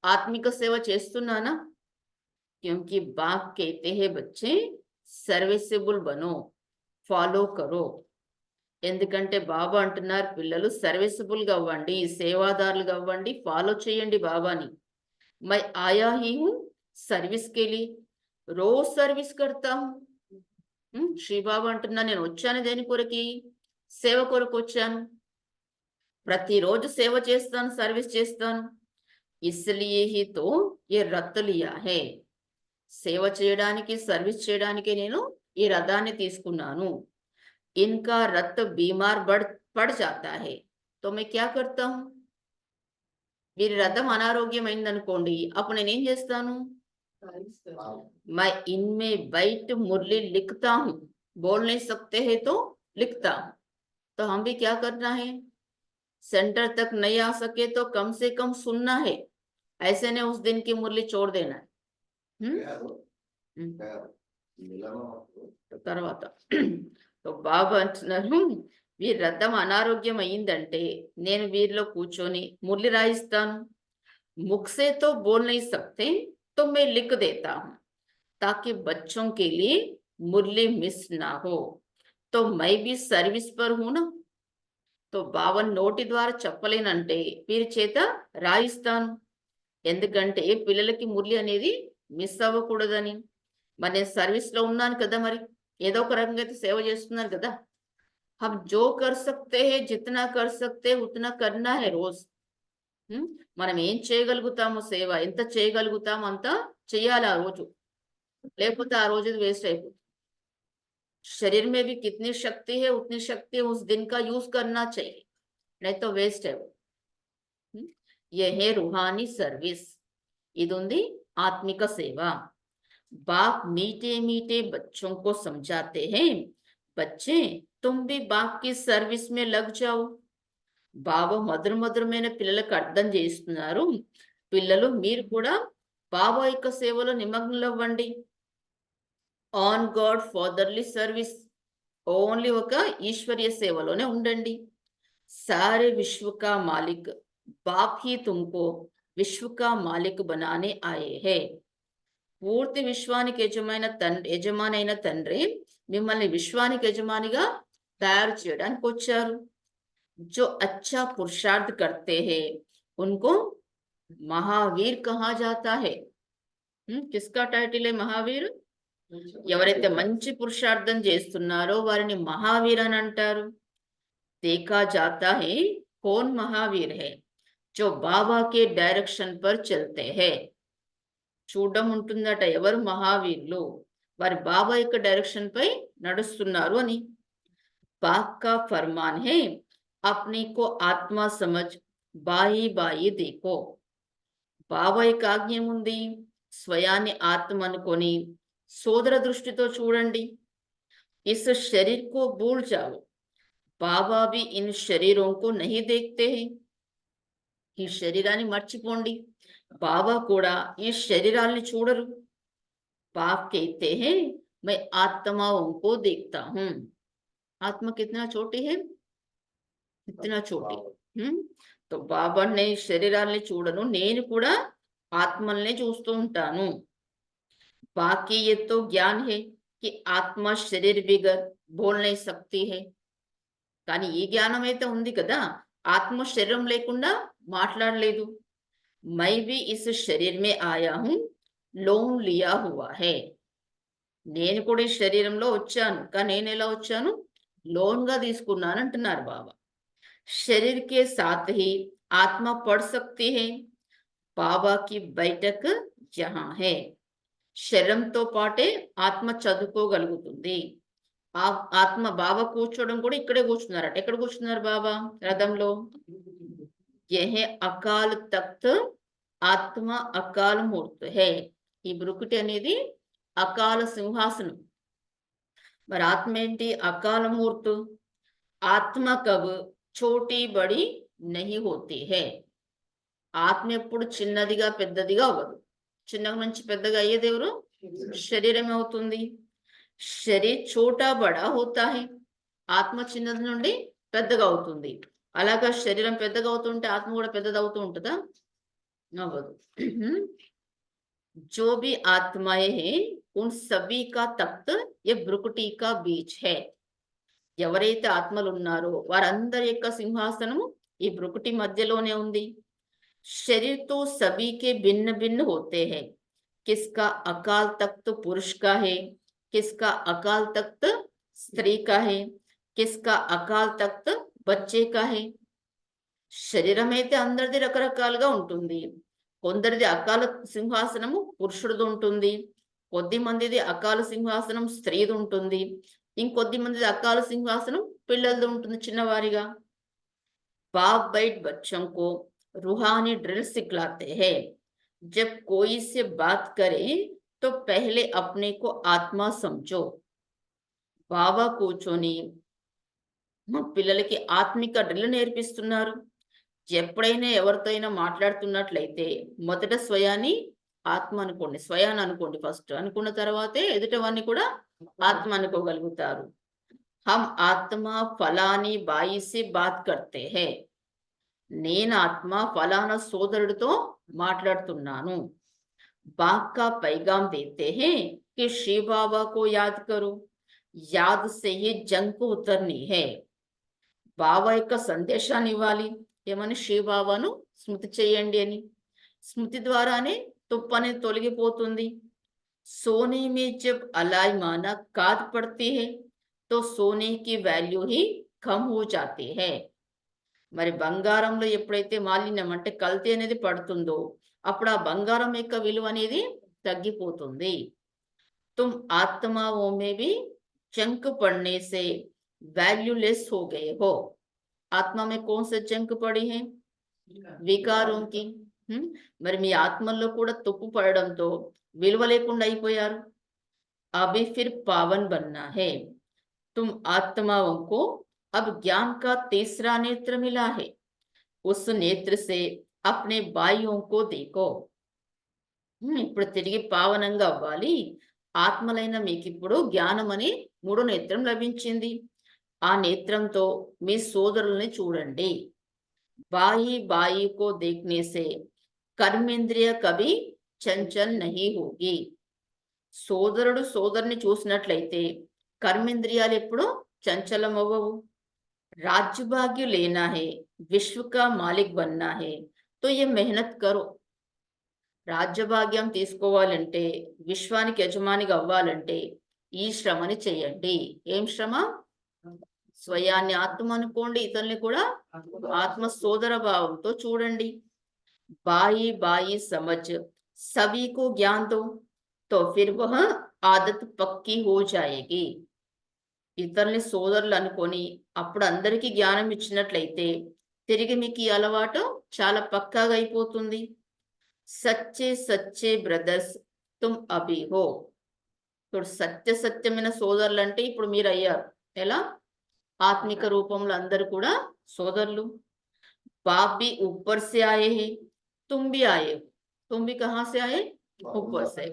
ఆత్మిక సేవ చేస్తున్నానా? क्योंकि बाप कहते हैं बच्चे सर्विसेबल बनो, ఫాలో కరో. ఎందుకంటే బాబా అంటున్నారు పిల్లలు సర్వీసబుల్గా అవ్వండి, సేవాదారులుగా అవ్వండి, ఫాలో చేయండి బాబాని. మై ఆయా హీ హూ సర్వీస్ కే లియే, రోజ్ సర్వీస్ కర్తా హూ. శ్రీ బాబా అంటున్నా నేను వచ్చాను దేని కొరకి? సేవ కొరకు వచ్చాను. ప్రతిరోజు సేవ చేస్తాను, సర్వీస్ చేస్తాను. ఇస్లియే హీ తో ఏ రత్ లియా హే, సేవ చేయడానికి, సర్వీస్ చేయడానికి నేను ఈ రథాన్ని తీసుకున్నాను. इनका रथ बीमार पड़ जाता है तो मैं क्या करता हूँ? వీరి రథం అనారోగ్యమైందనుకోండి, అప్పుడు నేనేం చేస్తాను? मैं इनमें बैठ मुरली लिखता हूँ, बोल नहीं सकते हैं तो लिखता हूँ. तो हम भी क्या करना है? सेंटर तक नहीं आ सके तो कम से कम सुनना है. ऐसे ने उस दिन की मुरली छोड़ देना है. తర్వాత तो బాబా అంటున్నారు వీరి రథం అనారోగ్యం అయిందంటే నేను వీరిలో కూర్చొని మురళి రాయిస్తాను. मुख से तो बोल नहीं सकते तो मैं लिख देता हूँ ताकि बच्चों के लिए मुरली मिस ना हो. तो मैं भी सर्विस पर हूँ ना. तो బాబా నోటి ద్వారా చెప్పలేనంటే వీరి చేత రాయిస్తాను. ఎందుకంటే పిల్లలకి మురళి అనేది మిస్ అవ్వకూడదని. మరి నేను సర్వీస్లో ఉన్నాను కదా, మరి ఏదో ఒక రకంగా అయితే సేవ చేస్తున్నాను కదా. हम जो कर सकते हैं, जितना कर सकते हैं उतना करना है रोज. మనం ఏం చేయగలుగుతామో సేవ, ఎంత చేయగలుగుతామో అంత చేయాలి ఆ రోజు. లేకపోతే ఆ రోజు వేస్ట్ అయిపోతుంది. शरीर में भी कितनी शक्ति है उतनी शक्ति उस दिन का यूज करना चाहिए, नहीं तो वेस्ट है वो. ये है रूहानी सर्विस. ఇది ఉంది ఆత్మిక సేవ. बाप मीठे मीठे बच्चों को समझाते हैं, बच्चे तुम भी बाप की सर्विस में लग जाओ. బాబా మధురమైన పిల్లలకు అర్థం చేస్తున్నారు, పిల్లలు మీరు కూడా బాబా యొక్క సేవలో నిమగ్నం అవ్వండి. On God fatherly service, only ఒక ఈశ్వరీయ సేవలోనే ఉండండి. సారే విశ్వ కా మాలిక్ బాప్ హీ తుమ్కో విశ్వ కా మాలిక్ బనానే ఆయే హే. పూర్తి విశ్వానికి యజమానైన తండ్రి మిమ్మల్ని విశ్వానికి యజమానిగా తయారు చేయడానికి వచ్చారు. जो अच्छा पुरुषार्थ करते हैं उनको महावीर कहा जाता है. किसका टाइटिल है महावीर? ఎవరైతే మంచి పురుషార్థం చేస్తున్నారో వారిని మహావీర్ అని అంటారు. देखा जाता है कौन महावीर है? जो बाबा के डायरेक्शन पर चलते हैं. చూడడం ఉంటుందట ఎవరు మహావీరులు, వారి బాబా యొక్క డైరెక్షన్ పై నడుస్తున్నారు అని. बाप का फरमान है अपने को आत्मा समझ बाई बाई देखो. బాబా యొక్క ఆజ్ఞ ఉంది, స్వయాన్ని ఆత్మ అనుకొని సోదర దృష్టితో చూడండి. इस शरीर को भूल जाओ, बाबा भी इन शरीरों को नहीं देखते हैं. ఈ శరీరాన్ని మర్చిపోండి, బాబా కూడా ఈ శరీరాల్ని చూడరు. बाप कहते हैं मैं आत्माओं को देखता हूँ. आत्मा कितना छोटी है, इतना छोटी. तो బాబా నే శరీరాల్ని చూడను, నేను కూడా ఆత్మల్ని చూస్తూ ఉంటాను. बाकी ये तो ज्ञान है कि आत्मा शरीर बिगर बोल नहीं सकती है. కానీ ఈ జ్ఞానం అయితే ఉంది కదా, ఆత్మ శరీరం లేకుండా మాట్లాడలేదు. मैं भी इस शरीर में आया हूँ, लोन लिया हुआ है. నేను కూడా ఈ శరీరంలో వచ్చాను, కానీ నేను ఎలా వచ్చాను? లోన్గా తీసుకున్నాను అంటున్నారు బాబా. शरीर के साथ ही आत्मा पढ़ सकती है. बाबा की बैठक यहाँ है శరీరంతో పాటే ఆత్మ చదువుకోగలుగుతుంది. ఆత్మ బాబా కూర్చోవడం కూడా ఇక్కడే కూర్చున్నారట. ఎక్కడ కూర్చున్నారు బాబా రథంలో? యహే అకాల్ తఖ్త్ ఆత్మ అకాల మూర్తి హే. ఈ బ్రుకుటి అనేది అకాల సింహాసనం. మరి ఆత్మ ఏంటి? అకాల మూర్తు. ఆత్మ కబ్ చోటీ బడి నహి హోతీ హే. ఆత్మ ఎప్పుడు చిన్నదిగా పెద్దదిగా అవ్వదు. చిన్నగా నుంచి పెద్దగా అయ్యేది ఎవరు? శరీరం అవుతుంది. శరీర్ చోటా బడా హోతా హై. ఆత్మ చిన్నది నుండి పెద్దగా అవుతుంది. అలాగా శరీరం పెద్దగా అవుతుంటే ఆత్మ కూడా పెద్దదవుతూ ఉంటుందా? అవ్వదు. जो भी आत्माएं हैं उन सभी का तख्त ये ब्रुकुटी का बीच है. ఎవరైతే ఆత్మలు ఉన్నారో వారందరి యొక్క సింహాసనము ఈ బ్రుకుటి మధ్యలోనే ఉంది. शरीर तो सभी के भिन्न भिन्न होते हैं. किसका अकाल तख्त पुरुष का है, किसका अकाल तख्त स्त्री का है, किसका अकाल तख्त बच्चे का है. శరీరం అయితే అందరిది రకరకాలుగా ఉంటుంది. కొందరిది అకాల సింహాసనము పురుషుడిది ఉంటుంది, కొద్ది మందిది అకాల సింహాసనం స్త్రీది ఉంటుంది, ఇంకొద్ది మందిది అకాల సింహాసనం పిల్లలది ఉంటుంది చిన్నవారిగా. बाप बैठ बच्चों को रूहानी ड्रिल सिखलाते हैं. जब कोई से बात करे तो पहले अपने को आत्मा समझो. బాబా కూర్చొని మా పిల్లలకి ఆత్మిక డ్రిల్ నేర్పిస్తున్నారు. ఎప్పుడైనా ఎవరితో అయినా మాట్లాడుతున్నట్లయితే మొదట స్వయాన్ని ఆత్మ అనుకోండి, స్వయాన్ని అనుకోండి. ఫస్ట్ అనుకున్న తర్వాతే ఎదుటవాన్ని కూడా ఆత్మ అనుకోగలుగుతారు. हम आत्मा फलानी बाई से बात करते हैं. నేను ఆత్మ ఫలానా సోదరుడితో మాట్లాడుతున్నాను. बाप का पैगाम देते हैं कि श्री बाबा को याद करो. याद से ही जंग को उतरनी है. బాబా యొక్క సందేశాన్ని ఇవ్వాలి. ఏమని? శ్రీ బాబాను స్మృతి చేయండి అని. స్మృతి ద్వారానే తుప్పు అనేది తొలగిపోతుంది. సోనే మే జబ్ అలాయ్ మానా కాద్ పడతీ హై తో సోనే కి వాల్యూ హీ కమ్ హో జాతీ హై. మరి బంగారంలో ఎప్పుడైతే మాలిన్యం అంటే కల్తీ అనేది పడుతుందో అప్పుడు ఆ బంగారం యొక్క విలువ అనేది తగ్గిపోతుంది. తుమ్ ఆత్మాओं में भी जंक पड़ने से वैल्यूलेस हो गए हो. आत्मा में कौन से जंक पड़ी है? వికారం కి. మరి మీ ఆత్మల్లో కూడా తుప్పు పడడంతో విలువ లేకుండా అయిపోయారు. అభి ఫిర్ పావన్ బన్నా హై. तुम आत्माओं को अब ज्ञान का तीसरा नेत्र मिला है. उस नेत्र से अपने भाइयों को देखो. ఇప్పుడు తిరిగి పావనంగా అవ్వాలి. ఆత్మలైన మీకు ఇప్పుడు జ్ఞానం అని మూడో నేత్రం లభించింది. ఆ నేత్రంతో మీ సోదరుల్ని చూడండి. బాయి బాయి కో దేఖ్నే సే కర్మేంద్రియ కభీ చంచల్ నహీ హోగి. సోదరుడు సోదరుని చూసినట్లయితే కర్మేంద్రియాలు ఎప్పుడు చంచలం అవ్వవు. రాజ్యభాగ్య లేనా హే, విశ్వ కా మాలిక్ బన్నా హే తో ఏ మెహనత్ కరో. రాజ్యభాగ్యం తీసుకోవాలంటే, విశ్వానికి యజమానిగా అవ్వాలంటే ఈ శ్రమని చేయండి. ఏం శ్రమ? స్వయాన్ని ఆత్మ అనుకోండి, ఇతరుల్ని కూడా ఆత్మ సోదర భావంతో చూడండి. బాయి బాయి సమజ్ సభీ కో జ్ఞాన్ దో తో ఫిర్ వహ ఆదత్ పక్కీ హో జాయేగి. ఇతరుల్ని సోదరులు అనుకొని అప్పుడు అందరికీ జ్ఞానం ఇచ్చినట్లయితే తిరిగి మీకు ఈ అలవాటు చాలా పక్కాగా అయిపోతుంది. సచ్చే సచ్చే బ్రదర్స్ తుమ్ అభి హో. ఇప్పుడు సత్యమైన సోదరులు అంటే ఇప్పుడు మీరు అయ్యారు. ఎలా? ఆత్మిక రూపంలో అందరు కూడా సోదరులు. బాప్ భీ ఊపర్ సే ఆయే హే, తుమ్ భీ ఆయే. తుమ్ భీ కహా సే ఆయే? ఊపర్ సే.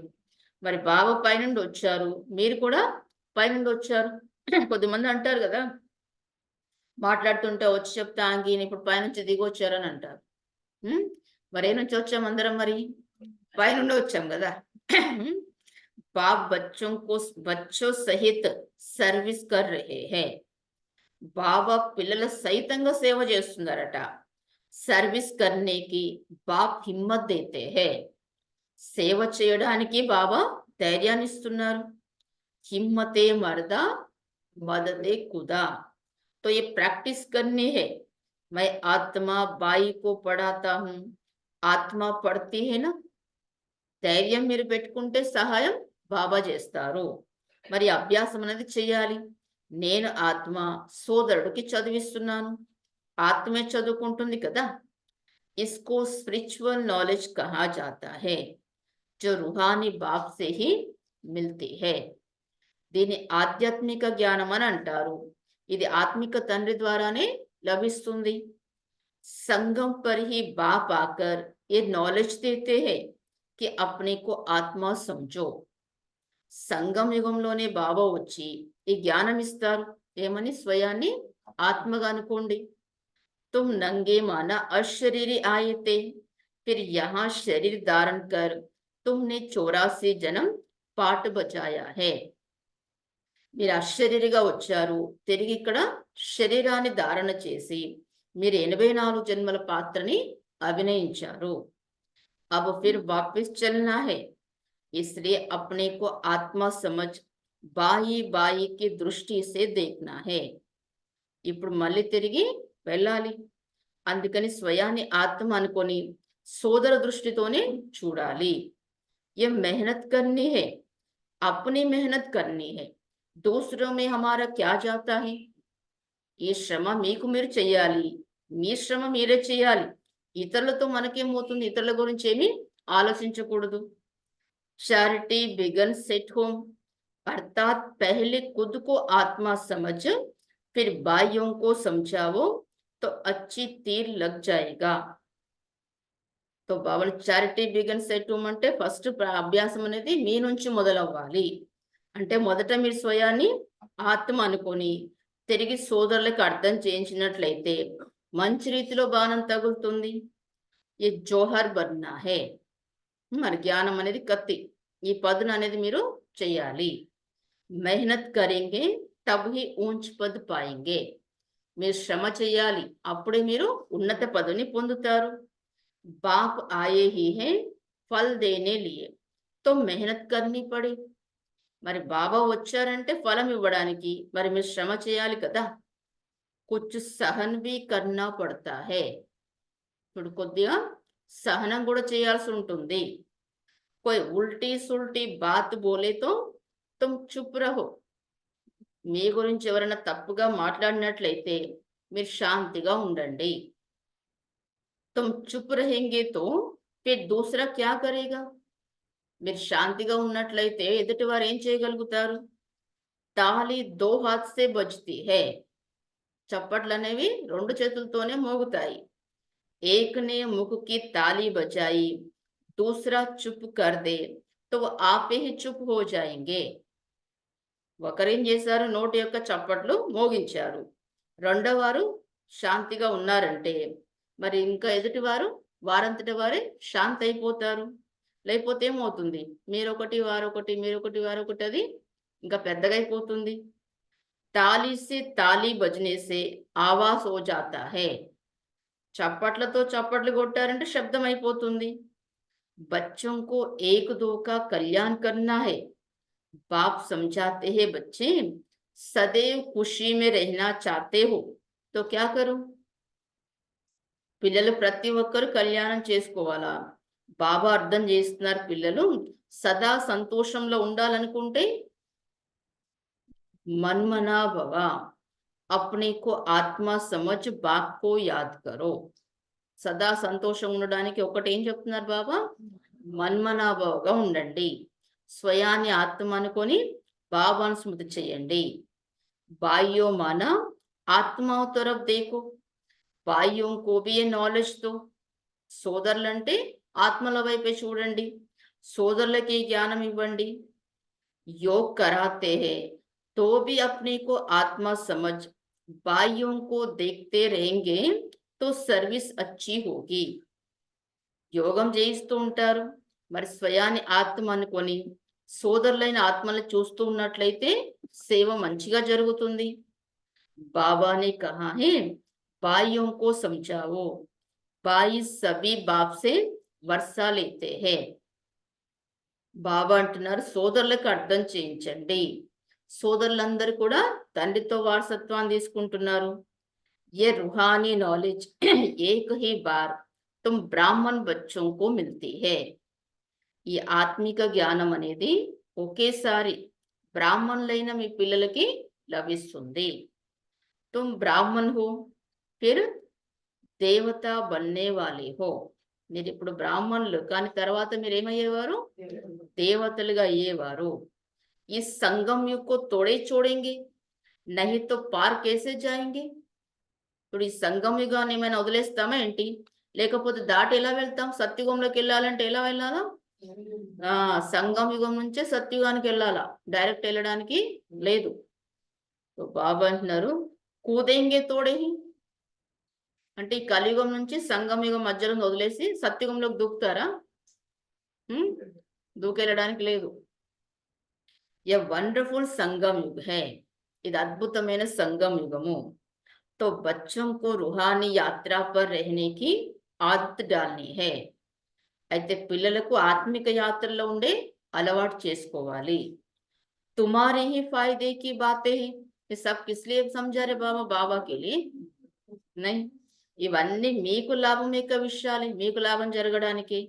మరి బాబా పైనుండి వచ్చారు, మీరు కూడా పైనుండి వచ్చారు. కొద్దిమంది అంటారు కదా, మాట్లాడుతుంటే వచ్చి చెప్తా ఆంగీని ఇప్పుడు పైనుంచి దిగి వచ్చారని అంటారు. మరే నుంచి వచ్చాం అందరం? మరి పైనుండి వచ్చాం కదా. బాప్ బచ్చో సహిత్ సర్వీస్ కర్ రహే హై. బాబా పిల్లల సైతంగా సేవ చేస్తున్నారట. సర్వీస్ కర్నేకి బాప్ హిమ్మత్ దేతే హై. సేవ చేయడానికి బాబా ధైర్యాన్ని ఇస్తున్నారు. హిమ్మతే మర్దా మదదే खुदा. तो ये प्रैक्टिस करनी है. मैं आत्मा बाई को पढ़ाता हूँ. आत्मा पढ़ती है ना, ధైర్యం మీరు పెట్టుకుంటే సహాయం బాబా చేస్తారు. మరి అభ్యాసం అనేది చేయాలి. నేను ఆత్మ సోదరుడికి చదివిస్తున్నాను, ఆత్మే చదువుకుంటుంది కదా. इसको स्पिरिचुअल नॉलेज कहा जाता है जो रूहानी बाप से ही मिलती है. దీని ఆధ్యాత్మిక జ్ఞానం అని అంటారు. ఇది ఆత్మిక తండ్రి ద్వారానే లభిస్తుంది. संगम पर ही बाप आकर ये नॉलेज देते हैं कि अपने को आत्मा समझो. సంగం యుగంలోనే బాబా వచ్చి ఈ జ్ఞానం ఇస్తారు. ఏమని? స్వయాన్ని ఆత్మగా అనుకోండి. तुम नंगे माना अशरीरी आए थे, फिर यहाँ शरीर धारण कर तुमने 84 जन्म पाठ बजाया है. మీరు అశరీరిగా వచ్చారు, తిరిగి ఇక్కడ శరీరాన్ని ధారణ చేసి మీరు 84 జన్మల పాత్రని అభినయించారు. अब फिर वापस चलना है, इसलिए अपने को आत्मा समझ बाई बाई की दृष्टि से देखना है. ఇప్పుడు మళ్ళీ తిరిగి వెళ్ళాలి. అందుకని స్వయాన్ని ఆత్మ అనుకొని సోదర దృష్టితోనే చూడాలి. ये मेहनत करनी है, अपनी मेहनत करनी है, दूसरों में हमारा क्या जाता है. ఈ శ్రమ మీకు మీరు చెయ్యాలి, మీ శ్రమ మీరే చేయాలి. ఇతరులతో మనకేమవుతుంది? ఇతరుల గురించి ఏమీ ఆలోచించకూడదు. చారిటీ బిగన్స్ ఎట్ होम, अर्थात पहले खुद को आत्मा समझ फिर बाइयों को समझाओ तो अच्छी तीर लग जाएगा. तो బాబా చారిటీ బిగన్స్ ఎట్ హోమ్ అంటే ఫస్ట్ అభ్యాసం అనేది మీ నుంచి మొదలవ్వాలి. అంటే మొదట మీరు స్వయాన్ని ఆత్మ అనుకొని తిరిగి సోదరులకు అర్థం చేయించినట్లయితే మంచి రీతిలో బాణం తగులుతుంది. ఈ జోహర్ బన్నా హే, మరి జ్ఞానం అనేది కత్తి. ఈ పదును అనేది మీరు చెయ్యాలి. మెహనత్ కరేంగే తబ్ హీ ఊంచ్ పద్ పాయింగే. మీరు శ్రమ చేయాలి, అప్పుడే మీరు ఉన్నత పదవిని పొందుతారు. బాప్ ఆయే హీ హే ఫల్ దేనే లియే తో మెహనత్ కర్నీ పడే. మరి బాబా వచ్చారంటే ఫలం ఇవ్వడానికి మరి మీరు శ్రమ చేయాలి కదా. కుచ్ సహన్ భీ కర్నా పడతా హే. ఇప్పుడు కొద్దిగా సహనం కూడా చేయాల్సి ఉంటుంది. కోయి ఉల్టీ సుల్టీ బాత్ బోలేతో తుమ్ చుప్ రహో. మీ గురించి ఎవరైనా తప్పుగా మాట్లాడినట్లయితే మీరు శాంతిగా ఉండండి. తుమ్ చుప్ రహేంగే తో ఫిర్ దూసరా క్యా కరేగా. మీరు శాంతిగా ఉన్నట్లయితే ఎదుటి వారు ఏం చేయగలుగుతారు? తాలి దో హాత్ సే బజ్తీ హే. చప్పట్లు అనేవి 2 చేతులతోనే మోగుతాయి. ఏక్ నే ముఖ్ కి తాలి బజాయి, దూసరా చుప్ కర్ దే తో ఆపే హి చుప్ హో జాయేంగే. ఒకరేం చేశారు? నోటి యొక్క చప్పట్లు మోగించారు. రెండో వారు శాంతిగా ఉన్నారంటే మరి ఇంకా ఎదుటివారు వారంతటి వారే శాంతి అయిపోతారు. లేకపోతే ఏమవుతుంది? మీరొకటి వారొకటి, మీరొకటి వారొకటి, అది ఇంకా పెద్దగా అయిపోతుంది. తాళీ సే తాళీ బజనే సే ఆవాజ్ హో జాతా హే. చప్పట్లతో చప్పట్లు కొట్టారంటే శబ్దం అయిపోతుంది. బచ్చోं को एक दो का कल्याण करना है, बाप समझाते हैं बच्चे सदैव खुशी में रहना चाहते हो तो क्या करो. పిల్లలు ప్రతి ఒక్కరు కళ్యాణం చేసుకోవాలా. బాబా అర్థం చేస్తున్నారు, పిల్లలు సదా సంతోషంలో ఉండాలనుకుంటే మన్మనా భవ, అప్నే కో ఆత్మ సమజ్ బాప్ కో యాద్ కరో. సదా సంతోషం ఉండడానికి ఒకటి ఏం చెప్తున్నారు బాబా? మన్మనాభావగా ఉండండి, స్వయాన్ని ఆత్మ అనుకొని బాబాను స్మృతి చేయండి. బాయ్యో మాన ఆత్మ తరఫ్ దేకో, బాయ్యోం కో భీ నాలెడ్జ్ దో. సోదరులంటే ఆత్మల వైపే చూడండి, సోదరులకి జ్ఞానం ఇవ్వండి. योग कराते हैं तो भी अपने को आत्मा समझ बाइयों को देखते रहेंगे तो सर्विस अच्छी होगी. యోగం చేయిస్తూ ఉంటారు, మరి స్వయాన్ని ఆత్మ అనుకొని సోదరులైన ఆత్మల్ని చూస్తూ ఉన్నట్లయితే సేవ మంచిగా జరుగుతుంది. బాబానే కహా హే బాయియోं को समझाओ, బాయి సభీ బాప్ సే వర్షా లేతే హే. బాబా అంటున్నారు సోదరులకు అర్థం చేయించండి. సోదరులందరూ కూడా తండ్రితో వారసత్వాన్ని తీసుకుంటున్నారు. ये रूहानी नॉलेज एक ही बार तुम ब्राह्मण बच्चों को मिलती है. ఈ ఆత్మిక జ్ఞానం అనేది ఒకేసారి బ్రాహ్మణులైన మీ పిల్లలకి లభిస్తుంది. తుమ్ బ్రాహ్మణ్ హో, ఫిర్ దేవత బన్నే వాలే హో. మీరు ఇప్పుడు బ్రాహ్మణులు, కానీ తర్వాత మీరు ఏమయ్యేవారు? దేవతలుగా అయ్యేవారు. ఈ సంగం యుగ్ తోడే చూడండి, నహి తో పార్ కేసే జాయింగే. ఇప్పుడు ఈ సంగం యుగాన్ని ఏమైనా వదిలేస్తామా ఏంటి? లేకపోతే దాటి ఎలా వెళ్తాం? సత్యుగంలోకి వెళ్ళాలంటే ఎలా వెళ్ళాలా? సంగం యుగం నుంచే సత్యుగానికి వెళ్ళాలా, డైరెక్ట్ వెళ్ళడానికి లేదు. బాబా అంటున్నారు కూదేంగే తోడే, అంటే ఈ కలియుగం నుంచి సంగం యుగం మధ్యలో వదిలేసి సత్యుగంలోకి దూకుతారా? దూకెళ్ళడానికి లేదు. A wonderful Sangam Yug high, ఇది అద్భుతమైన సంగం యుగము. తో బచ్చోं को रूहानी यात्रा पर रहने की आदत डालनी है. అయితే పిల్లలకు ఆత్మిక యాత్రలో ఉండే అలవాటు చేసుకోవాలి. तुम्हारे ही फायदे की बातें हैं. ये सब किस लिए समझा रे बाबा? बाबा के लिए नहीं. ఇవన్నీ మీకు లాభం యొక్క విషయాలే, మీకు లాభం జరగడానికి.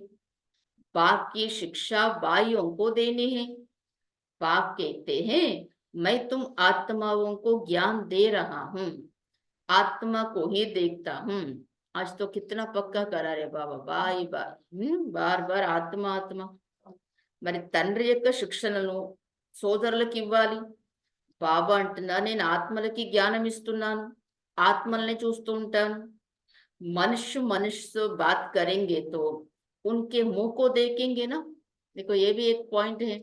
बाप की शिक्षा भाइयों को देनी है. बाप कहते हैं मैं तुम आत्माओं को ज्ञान दे रहा हूँ, आत्मा को ही देखता हूँ. आज तो कितना पक्का करा रे बाबा, बाई बार बार बार ఆత్మ ఆత్మ. మరి తండ్రి యొక్క శిక్షణను సోదరులకు ఇవ్వాలి. బాబా అంటున్నా నేను ఆత్మలకి జ్ఞానం ఇస్తున్నాను, ఆత్మల్ని చూస్తూ ఉంటాను. మనుష్య మనుష్య బాత్ కరెంగే తో ఉన్కే ముఖ్ కో దేఖెంగే నా. देखो ये भी एक పాయింట్ है.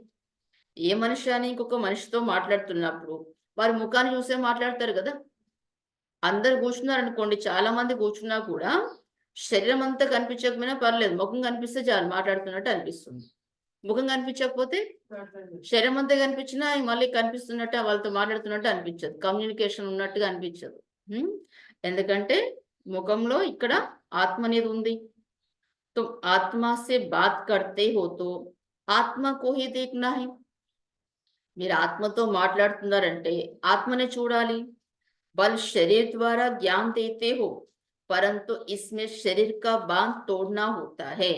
ఏ మనిషి అని ఇంకొక మనిషితో మాట్లాడుతున్నప్పుడు వారి ముఖాన్ని చూసే మాట్లాడతారు కదా. అందరు కూర్చున్నారు అనుకోండి, చాలా మంది కూర్చున్నా కూడా శరీరం అంతా కనిపించకపోయినా పర్లేదు, ముఖం కనిపిస్తే చాలు మాట్లాడుతున్నట్టు అనిపిస్తుంది. ముఖం కనిపించకపోతే శరీరం అంతా కనిపించినా మళ్ళీ కనిపిస్తున్నట్టు వాళ్ళతో మాట్లాడుతున్నట్టు అనిపించదు, కమ్యూనికేషన్ ఉన్నట్టుగా అనిపించదు. ఎందుకంటే ముఖంలో ఇక్కడ ఆత్మ అనేది ఉంది. तो आत्मा से बात करते हो तो आत्मा को ही देखना है. మీరు ఆత్మతో మాట్లాడుతున్నారంటే ఆత్మనే చూడాలి. बल शरीर द्वारा ज्ञान देते हो परंतु इसमें शरीर का बांध तोड़ना होता है.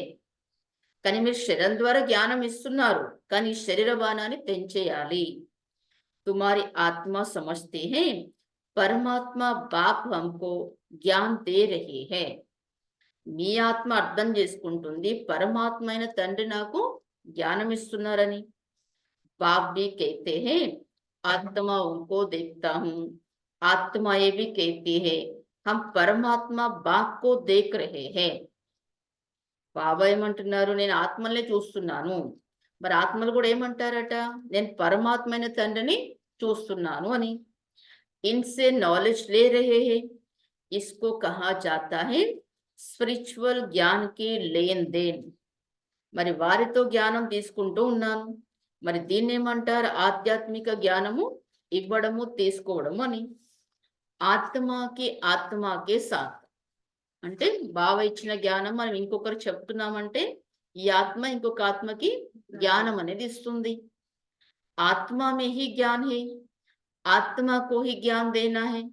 కానీ మీరు శరీరం ద్వారా జ్ఞానం ఇస్తున్నారు, కానీ శరీర బాణాన్ని తెంచేయాలి. तुम्हारी आत्मा समझते हैं परमात्मा बाप हमको ज्ञान दे रही है. మీ ఆత్మ అర్థం చేసుకుంటుంది పరమాత్మ అయిన తండ్రి నాకు జ్ఞానం ఇస్తున్నారని. బాప్ भी कहते हैं आत्मा उनको देखता हूँ, आत्मा ये भी कहती है हम परमात्मा बाप को देख रहे हैं. బాబా ఏమంటున్నారు? నేను ఆత్మల్ని చూస్తున్నాను. మరి ఆత్మలు కూడా ఏమంటారట? నేను పరమాత్మ అయిన తండ్రిని చూస్తున్నాను అని. इनसे नॉलेज ले रहे हैं, इसको कहा जाता है స్పిరిచువల్ జ్ఞాన్ కి లేన్ దేన్. మరి వారితో జ్ఞానం తీసుకుంటూ ఉన్నాను, మరి దీన్ని ఏమంటారు? ఆధ్యాత్మిక జ్ఞానము ఇవ్వడము తీసుకోవడము అని. ఆత్మకి ఆత్మకే సాత్ అంటే బావ ఇచ్చిన జ్ఞానం మనం ఇంకొకరు చెప్తున్నామంటే ఈ ఆత్మ ఇంకొక ఆత్మకి జ్ఞానం అనేది ఇస్తుంది. ఆత్మ మే హీ జ్ఞాన్ హై, ఆత్మకో హీ జ్ఞాన్ దేనా హై.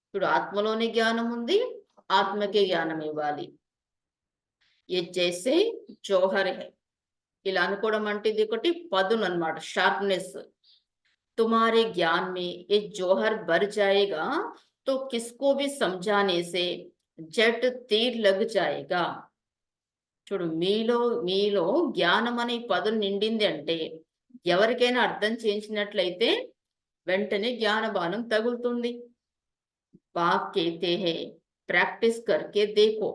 ఇప్పుడు ఆత్మలోనే జ్ఞానం ఉంది, ఆత్మకే జ్ఞానం ఇవ్వాలి. ఏ జైసే జోహర్ హై, ఇలా అనుకోవడం అంటే ఇది ఒకటి పదును అన్నమాట, షార్ప్నెస్. తుమారే జ్ఞాన్ మే ఏ జోహర్ భర్ జాయేగా తో కిస్కో భీ సమझाने से జట్ తీర్ లగ్ జాయేగా. చూడు, మీలో జ్ఞానం అనే పదును నిండింది అంటే ఎవరికైనా అర్థం చేయించినట్లయితే వెంటనే జ్ఞాన బాణం తగులుతుంది. బాప్ कहते हैं ప్రాక్టీస్ కర్కే దేఖో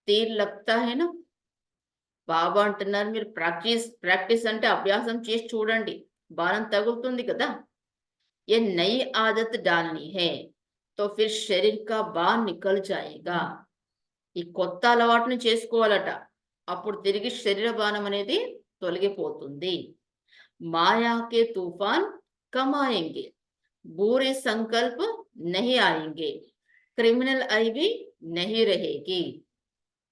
తీర్ లగ్తా హై నా. బాబా అంటున్నారు మీరు ప్రాక్టీస్ అంటే అభ్యాసం చేసి చూడండి, బాణం తగులుతుంది కదా. ఏ నई आदत डालनी है तो फिर शरीर का बाण निकल जाएगा. ఈ కొత్త అలవాటుని చేసుకోవాలట, అప్పుడు తిరిగి శరీర బాణం అనేది తొలగిపోతుంది. మాయాకే తూఫాన్ కమాయేంగే, బూరే సంకల్ప నహీ ఆయేంగే, క్రిమినల్ ఐవి నహీ రహేగి.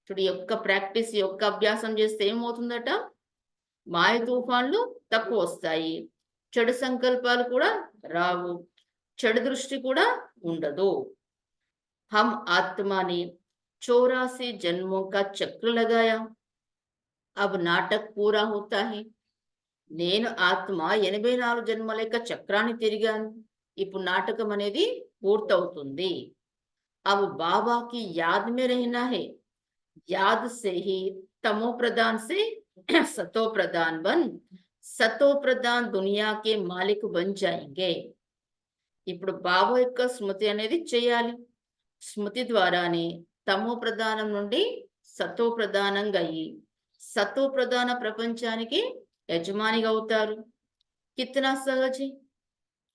చూడు, యొక్క ప్రాక్టీస్ యొక్క అభ్యాసం చేస్తే ఏమవుతుందట? మాయ తుఫాన్లు తక్కువ వస్తాయి, చెడు సంకల్పాలు కూడా రావు, చెడు దృష్టి కూడా ఉండదు. హమ్ ఆత్మాని 84 జన్మోं का చక్ర लगाया. अब नाटक पूरा होता है నేను ఆత్మ 84 జన్మల యొక్క చక్రాన్ని తిరిగాను ఇప్పుడు నాటకం అనేది పూర్తవుతుంది अब बाबा की याद में रहना है याद से ही तमो प्रधान से सतो प्रधान बन सतो प्रधान दुनिया के मालिक बन जाएंगे ఇప్పుడు బాబా యొక్క స్మృతి అనేది చేయాలి స్మృతి ద్వారానే తమో ప్రధానం నుండి సతో ప్రధానంగా అయ్యి సతో ప్రధాన ప్రపంచానికి యజమానిగా అవుతారు కితనా సహజ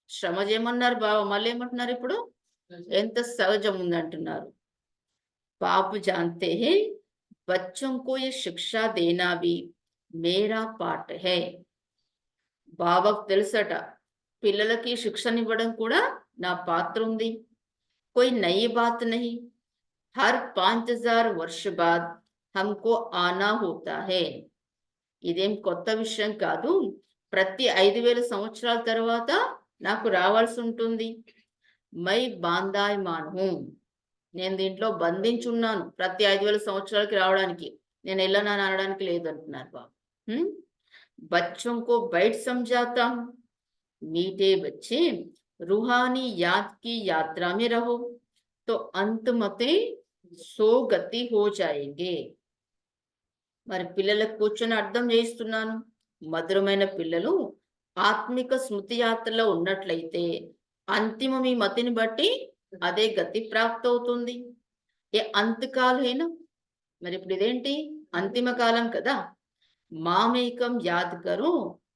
శ్రమ చేయమన్నారు బాబా మళ్ళీ ఏమంటున్నారు ఇప్పుడు ఎంత సహజం ఉందంటున్నారు बाप जानते हैं बच्चों को ये शिक्षा देना भी मेरा पाठ है బాబాకు తెలుసట పిల్లలకి శిక్షణ ఇవ్వడం కూడా నా పాత్ర ఉంది कोई नई बात नहीं हर 5000 वर्ष बाद हमको आना होता है ఇదేం కొత్త విషయం కాదు ప్రతి 5000 సంవత్సరాల తర్వాత నాకు రావాల్సి ఉంటుంది మై బాందాయ్ మాను నేను దీంట్లో బంధించున్నాను ప్రతి 5000 సంవత్సరాలకి రావడానికి నేను వెళ్ళనా అనడానికి లేదు అంటున్నారు బాబు बच्चों को बैठ समझाता हूँ मीठे बच्चे रूहानी याद की यात्रा में रहो तो अंत मते सो गति हो जाएंगे మరి పిల్లలకు కూర్చొని అర్థం చేస్తున్నాను మధురమైన పిల్లలు ఆత్మిక స్మృతి యాత్రలో ఉన్నట్లయితే అంతిమ మీ మతిని బట్టి అదే గతి ప్రాప్తి అవుతుంది ఏ అంతకాలైనా మరి ఇప్పుడు ఇదేంటి అంతిమ కాలం కదా మామేకం యాద్ కరో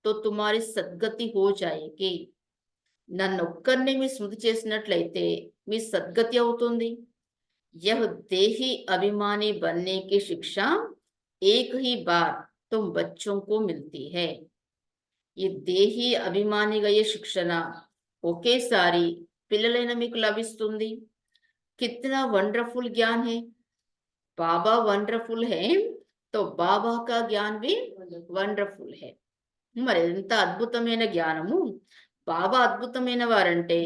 తో తుమారి సద్గతి హో జాయేగి నన్నొక్కరిని మీ స్మృతి చేసినట్లయితే మీ సద్గతి అవుతుంది యహ్ దేహి అభిమాని బన్నే కి శిక్ష एक ही बार तुम बच्चों को मिलती है ये देही अभिमानिగా ये శిక్షణ ఒకేసారి పిల్లలైన మీకు లభిస్తుంది कितना वंडरफुल ज्ञान है बाबा वंडरफुल है तो बाबा का ज्ञान भी वंडरफुल है మరి ఎంత అద్భుతమైన జ్ఞానము బాబా అద్భుతమైన వారంటే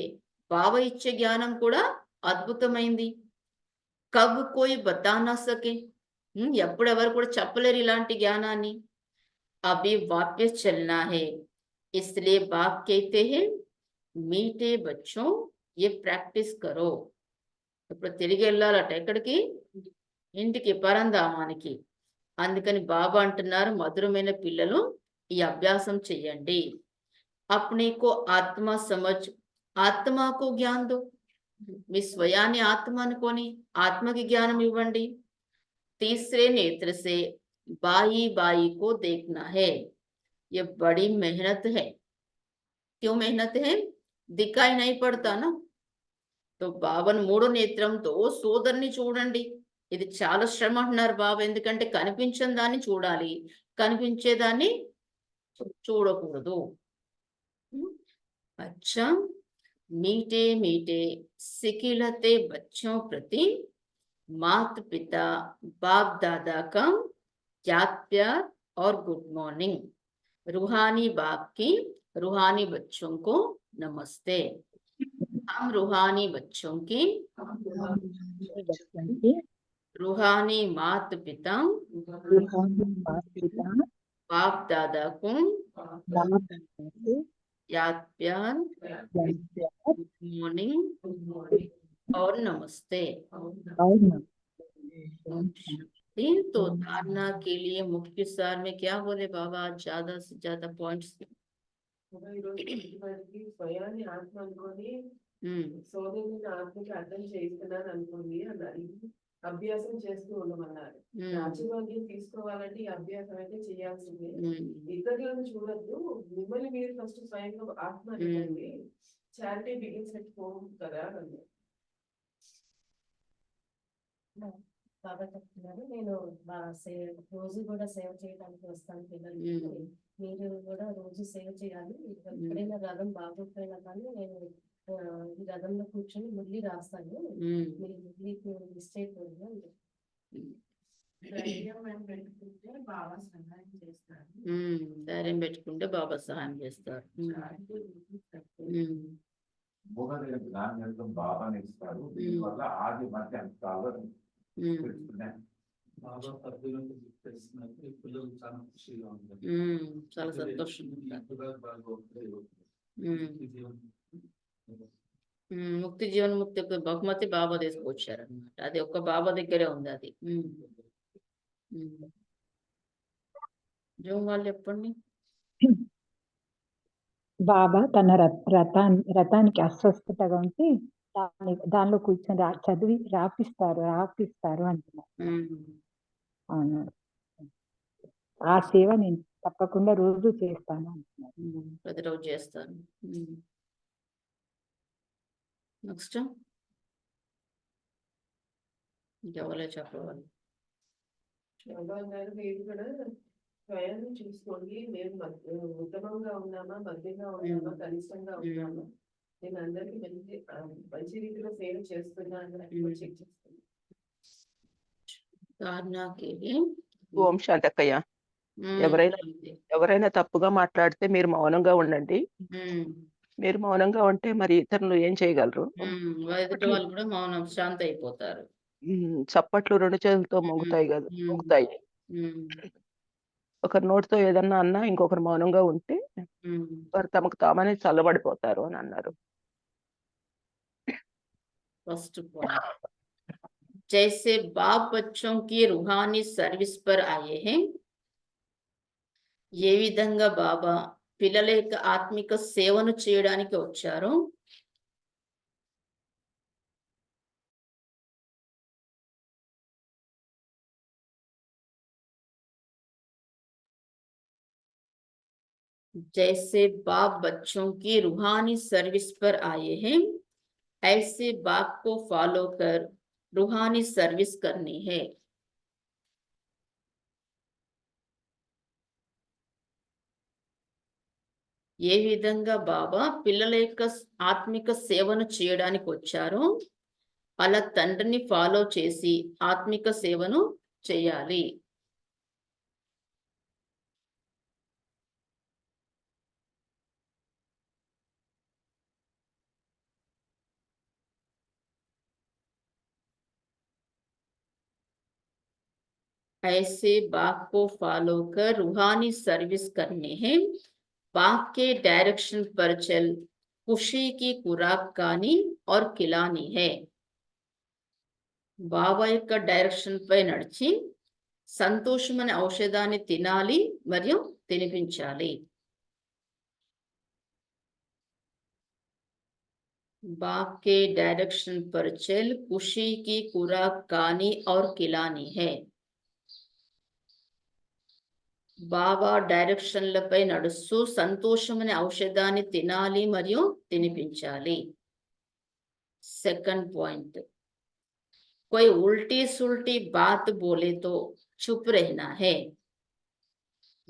బాబా ఇచ్చే జ్ఞానం కూడా అద్భుతమైంది కబ్ కోయి బతా నా సకే ఎప్పుడెవరు కూడా చెప్పలేరు ఇలాంటి జ్ఞానాన్ని అభి వాపస్ చల్నా హే ఇస్లియే బాప్ कहते हैं మీఠే బచ్చో ये ప్రాక్టీస్ కరో ఇప్పుడు తిరిగి వెళ్ళాలట ఎక్కడికి ఇంటికి పరంధామానికి అందుకని బాబా అంటున్నారు మధురమైన పిల్లలు ఈ అభ్యాసం చెయ్యండి अपने को आत्मा समझ आत्मा को ज्ञान दो మీ స్వయాన్ని ఆత్మ అనుకొని ఆత్మకి జ్ఞానం ఇవ్వండి तीसरे नेत्र से बाई बाई को देखना है ये बड़ी मेहनत है क्यों मेहनत है दिखाई नहीं पड़ता ना तो బాబాను మూడో నేత్రంతో సోదరుని చూడండి ఇది చాలా శ్రమ అంటున్నారు బాబా ఎందుకంటే కనిపించని దాన్ని చూడాలి కనిపించేదాన్ని చూడకూడదు अच्छा मीठे मीठे सिकिलते बच्चों प्रति माता पिता बाप दादा का याद प्यार और गुड मॉर्निंग रूहानी बाप की रूहानी बच्चों को नमस्ते हम रूहानी बच्चों की बच्चों के रूहानी माता पिता रूहानी माता पिता बाप दादा को बाप दादा को याद प्यार याद प्यार गुड मॉर्निंग और नमस्ते और तो धारणा के लिए मुख्य सार में क्या बोले बाबा आज ज्यादा से ज्यादा पॉइंट्स స్వయాన్ని ఆత్మ అనుకొని సోదరుని ఆత్మకి అర్థం చేస్తున్నారు అనుకోండి అన్నారు అభ్యాసం చేస్తూ ఉండమన్నారు రాజ్యభాగ్యం తీసుకోవాలంటే ఈ అభ్యాసం అయితే చేయాల్సిందే ఇతరులను చూడద్దు మిమ్మల్ని మీరు ఫస్ట్ స్వయంగా ఆత్మ అనుకోండి చారిటీ బిగిన్స్ ఎట్ హోమ్ కదా అన్నారు బాబా చెప్తున్నారు నేను రోజు కూడా సేవ చేయడానికి వస్తాను పిల్లలకి మీరు కూడా రోజు సేవ చేయాలి ఎప్పుడైనా రథం బాగోపోయినా కానీ నేను ఈ రథంలో కూర్చొని మురళి రాస్తాను మీరు మురళికి మిస్ చేయకూడదు పెట్టుకుంటే బాబా సహాయం చేస్తారు ధైర్యం పెట్టుకుంటే బాబా సహాయం చేస్తారు జ్ఞానం బాబాని ఇస్తారు దీనివల్ల ఆది మధ్య అంతాలు బాగా పద్ధతులను తెలుస్తున్నారు ఈ పిల్లలు చాలా ఖుషిగా ఉంటారు చాలా సంతోషంగా ఉంటారు. ఇంటిగా బాగా ఉంటాయి. ఉమ్, ఈ జీవనం ముక్తి జీవన్ముక్తి యొక్క బహుమతి బాబా తీసుకొచ్చారు అనమాట. అది ఒక్క బాబా దగ్గరే ఉంది అది. జూమ్ వాళ్ళు చెప్పండి. బాబా తన రథానికి అస్వస్థతగా ఉంటే దానిలో కూర్చొని చదివి రాపిస్తారు అంటున్నారు. అవును, ఆ సేవ నేను తప్పకుండా రోజు చేస్తాను అంటున్నారు. ప్రతిరోజు చేస్తాను. నెక్స్ట్ ఇంకెవరో చెప్పవాలి. బాబా గారు మీరు కూడా స్వయాన్ని చూసుకోండి. మేము ఉత్తమంగా ఉన్నామా, మధ్యంగా ఉన్నామా, కనిష్టంగా ఉన్నామా, నేను అందరికి మంచి రీతిలో సేవ చేస్తున్నా అని చెక్ చేస్తాను. ఓం శాంతక్కయ్య. ఎవరైనా తప్పుగా మాట్లాడితే మీరు మౌనంగా ఉండండి. మీరు మౌనంగా ఉంటే మరి ఇతరులు ఏం చేయగలరు? ఎదుటి వాళ్ళు కూడా మౌనం శాంత అయిపోతారు. చప్పట్లు 2 చేతులతో మోగుతాయి కదా, మోగుతాయి. ఒకరి నోటితో ఏదన్నా అన్నా ఇంకొకరు మౌనంగా ఉంటే వారు తమకు తామనే చల్లబడిపోతారు అని అన్నారు. फर्स्ट पॉइंट, जैसे बाप बच्चों की रूहानी सर्विस पर आए हैं, ఏ విధంగా బాబా పిల్లల యొక్క ఆత్మిక సేవను చేయడానికి వచ్చారో जैसे बाप बच्चों की रूहानी सर्विस पर आए हैं, ऐसे बाप को फॉलो कर रूहानी सर्विस करनी है. ఏ విధంగా బాబా పిల్లల యొక్క ఆత్మిక సేవను చేయడానికి వచ్చారో అలా తండ్రిని ఫాలో చేసి ఆత్మిక సేవను చేయాలి. ऐसे बाप को फॉलो कर रूहानी सर्विस करने हैं, बाप के डायरेक्शन पर चल खुशी की खुराक खानी और खिलानी है. బాబా యొక్క డైరెక్షన్ పై నడిచి సంతోషమనే ఔషధాన్ని తినాలి మరియు తినిపించాలి. बाप के डायरेक्शन पर चल खुशी की खुराक खानी और खिलानी है. బాబా డైరెక్షన్లపై నడుస్తూ సంతోషమనే ఔషధాన్ని తినాలి మరియు తినిపించాలి. సెకండ్ పాయింట్, कोई उल्टी सुल्टी बात बोले तो चुप रहना है.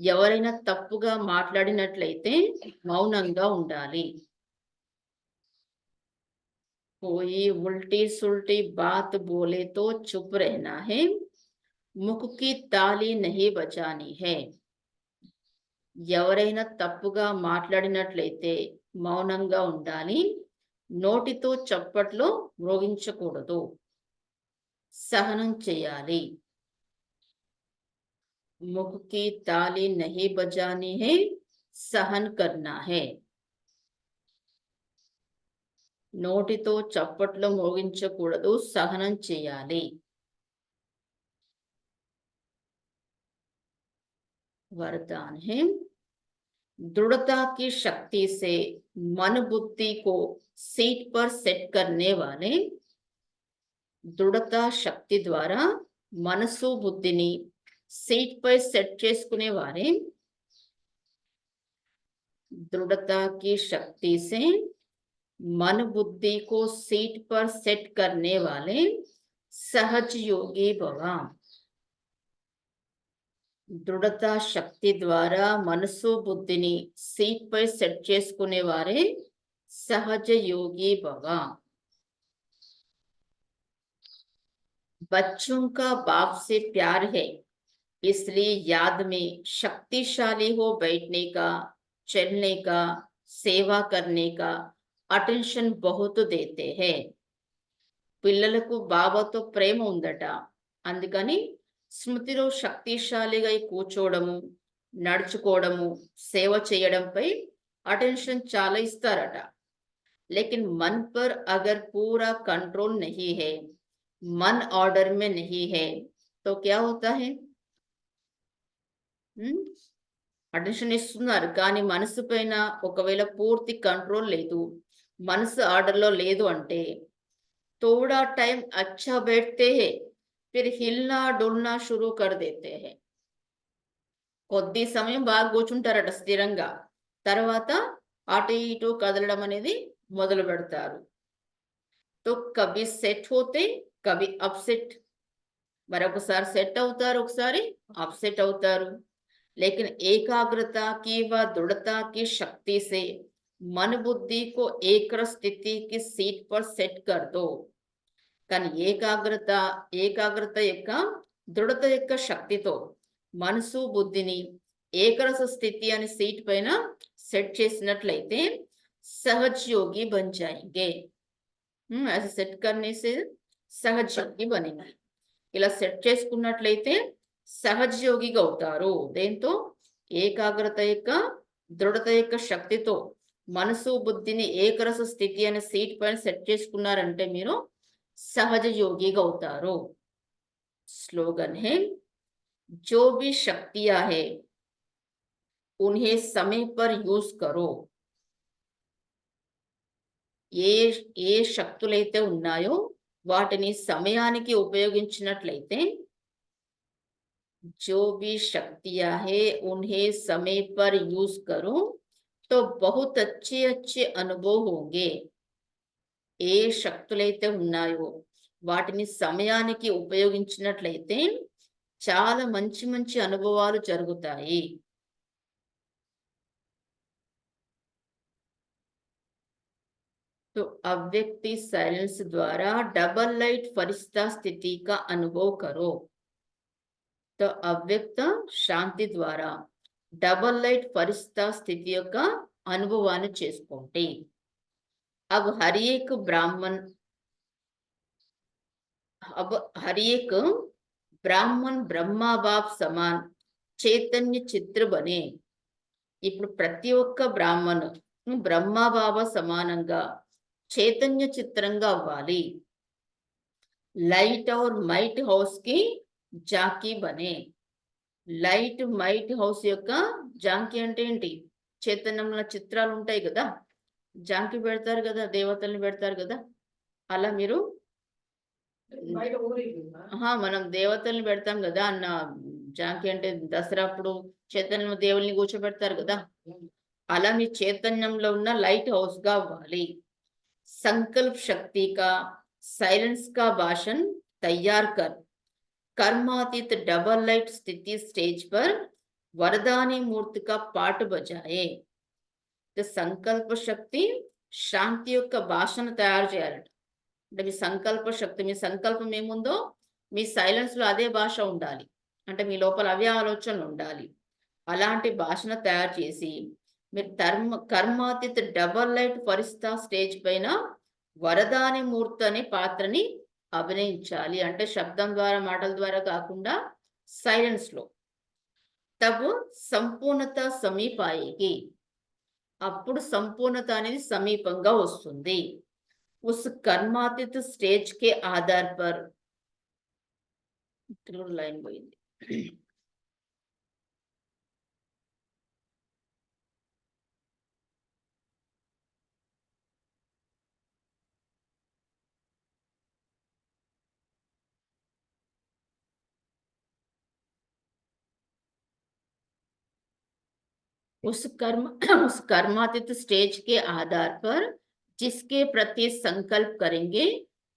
ఎవరైనా తప్పుగా మాట్లాడినట్లయితే మౌనంగా ఉండాలి. कोई उल्टी सुल्टी बात बोले तो चुप रहना है, मुख की ताली नहीं बजानी है. ఎవరైనా తప్పుగా మాట్లాడినట్లయితే మౌనంగా ఉండాలి. నోటితో చప్పట్లు మ్రోగించకూడదు. సహనం చేయాలి. मुख की ताली नहीं बजानी है, सहन करना है. నోటితో చప్పట్లు మోగించకూడదు, సహనం చేయాలి. वरदान है, दृढ़ता की शक्ति से मन बुद्धि को सीट पर सेट करने वाले, దృఢత శక్తి ద్వారా మనసు బుద్ధిని సీట్ పై సెట్ చేసుకునే వారే, दृढ़ता की शक्ति से मन बुद्धि को सीट पर सेट करने वाले सहज योगी भव. దృఢత శక్తి ద్వారా మనసు బుద్ధిని సీట్ పై సెట్ చేసుకునే వారే సహజ యోగి భవ. बच्चों का बाप से प्यार है, इसलिए याद में शक्तिशाली हो बैठने का, चलने का, सेवा करने का अटेंशन बहुत देते हैं. పిల్లలకు బాబాతో ప్రేమ ఉందట, అందుకని స్మృతిలో శక్తిశాలిగా కూర్చోవడము, నడుచుకోవడము, సేవ చేయడంపై అటెన్షన్ చాలా ఇస్తారట. लेकिन मन पर अगर पूरा कंट्रोल नहीं है, मन ऑर्डर में नहीं है, तो क्या होता है? అటెన్షన్ ఇస్తున్నారు కానీ మనసు పైన ఒకవేళ పూర్తి కంట్రోల్ లేదు, మనసు ఆర్డర్లో లేదు అంటే थोड़ा टाइम अच्छा बैठते हैं, फिर हिलना डुलना शुरू कर देते हैं. కొద్ది సమయం బాగా కూర్చుంటారట స్థిరంగా, తర్వాత అటు ఇటు కదలడం అనేది మొదలు పెడతారు. తో కభీ సెట్ హోతే కభీ అప్సెట్, మరొకసారి సెట్ అవుతారు, ఒకసారి అప్సెట్ అవుతారు. लेकिन एकाग्रता की व दृढ़ता की शक्ति से मन बुद्धि को एक स्थिति की सीट पर सेट कर दो. కానీ ఏకాగ్రత యొక్క దృఢత యొక్క శక్తితో మనసు బుద్ధిని ఏకరస స్థితి అనే సీట్ పైన సెట్ చేసినట్లయితే सहज योगी बन जाएंगे. ऐसे सेट करने से सहज योगी बनेंगे. ఇలా సెట్ చేసుకున్నట్లయితే సహజ యోగిగా అవుతారు. దేంతో? ఏకాగ్రత యొక్క దృఢత యొక్క శక్తితో మనసు బుద్ధిని ఏకరస స్థితి అనే సీట్ పైన సెట్ చేసుకున్నారంటే మీరు సహజ యోగిగా అవుతారు. స్లోగన్ है, जो भी शक्तियां है उन्हें समय पर यूज करो. ఏ శక్తులైతే ఉన్నాయో వాటిని సమయానికి ఉపయోగించినట్లయితే जो भी शक्तियां है उन्हें समय पर यूज करो तो बहुत अच्छे अच्छे अनुभव होंगे. ఏ శక్తులైతే ఉన్నాయో వాటిని సమయానికి ఉపయోగించినట్లయితే చాలా మంచి మంచి అనుభవాలు జరుగుతాయి. तो अव्यक्ति साइलेंस द्वारा डबल लाइट फरिश्ता स्थिति का अनुभव करो. तो अव्यक्त शांति द्वारा डबल लाइट फरिश्ता स्थिति का अनुभवाన్ని చేసుకోండి. अब हर एक ब्राह्मण ब्रह्मा बाप समान चैतन्य चित्र बने. ఇప్పుడు ప్రతి ఒక్క బ్రాహ్మణు బ్రహ్మబాబా సమానంగా చైతన్య చిత్రంగా అవ్వాలి. లైట్ और మైట్ హౌస్ కి జాకీ బనే. లైట్ మైట్ హౌస్ యొక్క జాంకీ అంటే ఏంటి? చైతన్యంలో చిత్రాలు ఉంటాయి కదా, జాంకీ పెడతారు కదా, దేవతల్ని పెడతారు కదా, అలా మీరు మనం దేవతల్ని పెడతాం కదా అన్న జాంకీ అంటే దసరా అప్పుడు చైతన్యం దేవుల్ని కూర్చోబెడతారు కదా, అలా మీ చైతన్యంలో ఉన్న లైట్ హౌస్ గా అవ్వాలి. संकल्प शक्ति का साइलेंस का भाषण तैयार कर कर्मातीत डबल लाइट स्थिति स्टेज पर वरदानी मूर्ति का पाठ बजाए. तो संकल्प शक्ति శాంతి యొక్క భాషను తయారు చేయాలట. అంటే మీ సంకల్ప శక్తి, మీ సంకల్పం ఏముందో మీ సైలెన్స్ లో అదే భాష ఉండాలి. అంటే మీ లోపల అవే ఆలోచనలు ఉండాలి. అలాంటి భాషను తయారు చేసి మీరు కర్మాతీత డబల్ లైట్ ఫరిస్తా స్టేజ్ పైన వరదాని మూర్తి అనే పాత్రని అభినయించాలి. అంటే శబ్దం ద్వారా, మాటల ద్వారా కాకుండా సైలెన్స్ లో. తబ్ సంపూర్ణత సమీపాయేగి, అప్పుడు సంపూర్ణత అనేది సమీపంగా వస్తుంది. ఉస్ కర్మాతీత స్టేజ్ కే ఆధార్ పర్, లైన్ పోయింది. उस कर्मातीत स्टेज के आधार पर जिसके प्रति संकल्प करेंगे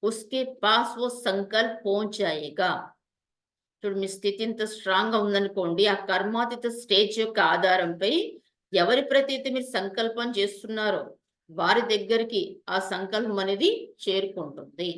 उसके पास वो संकल्प पहुंच जाएगा. చూడు మీ స్థితి ఇంత స్ట్రాంగ్ గా ఉందనుకోండి, ఆ కర్మాతీత స్టేజ్ యొక్క ఆధారంపై ఎవరి ప్రతి అయితే మీరు సంకల్పం చేస్తున్నారో వారి దగ్గరికి ఆ సంకల్పం అనేది చేరుకుంటుంది.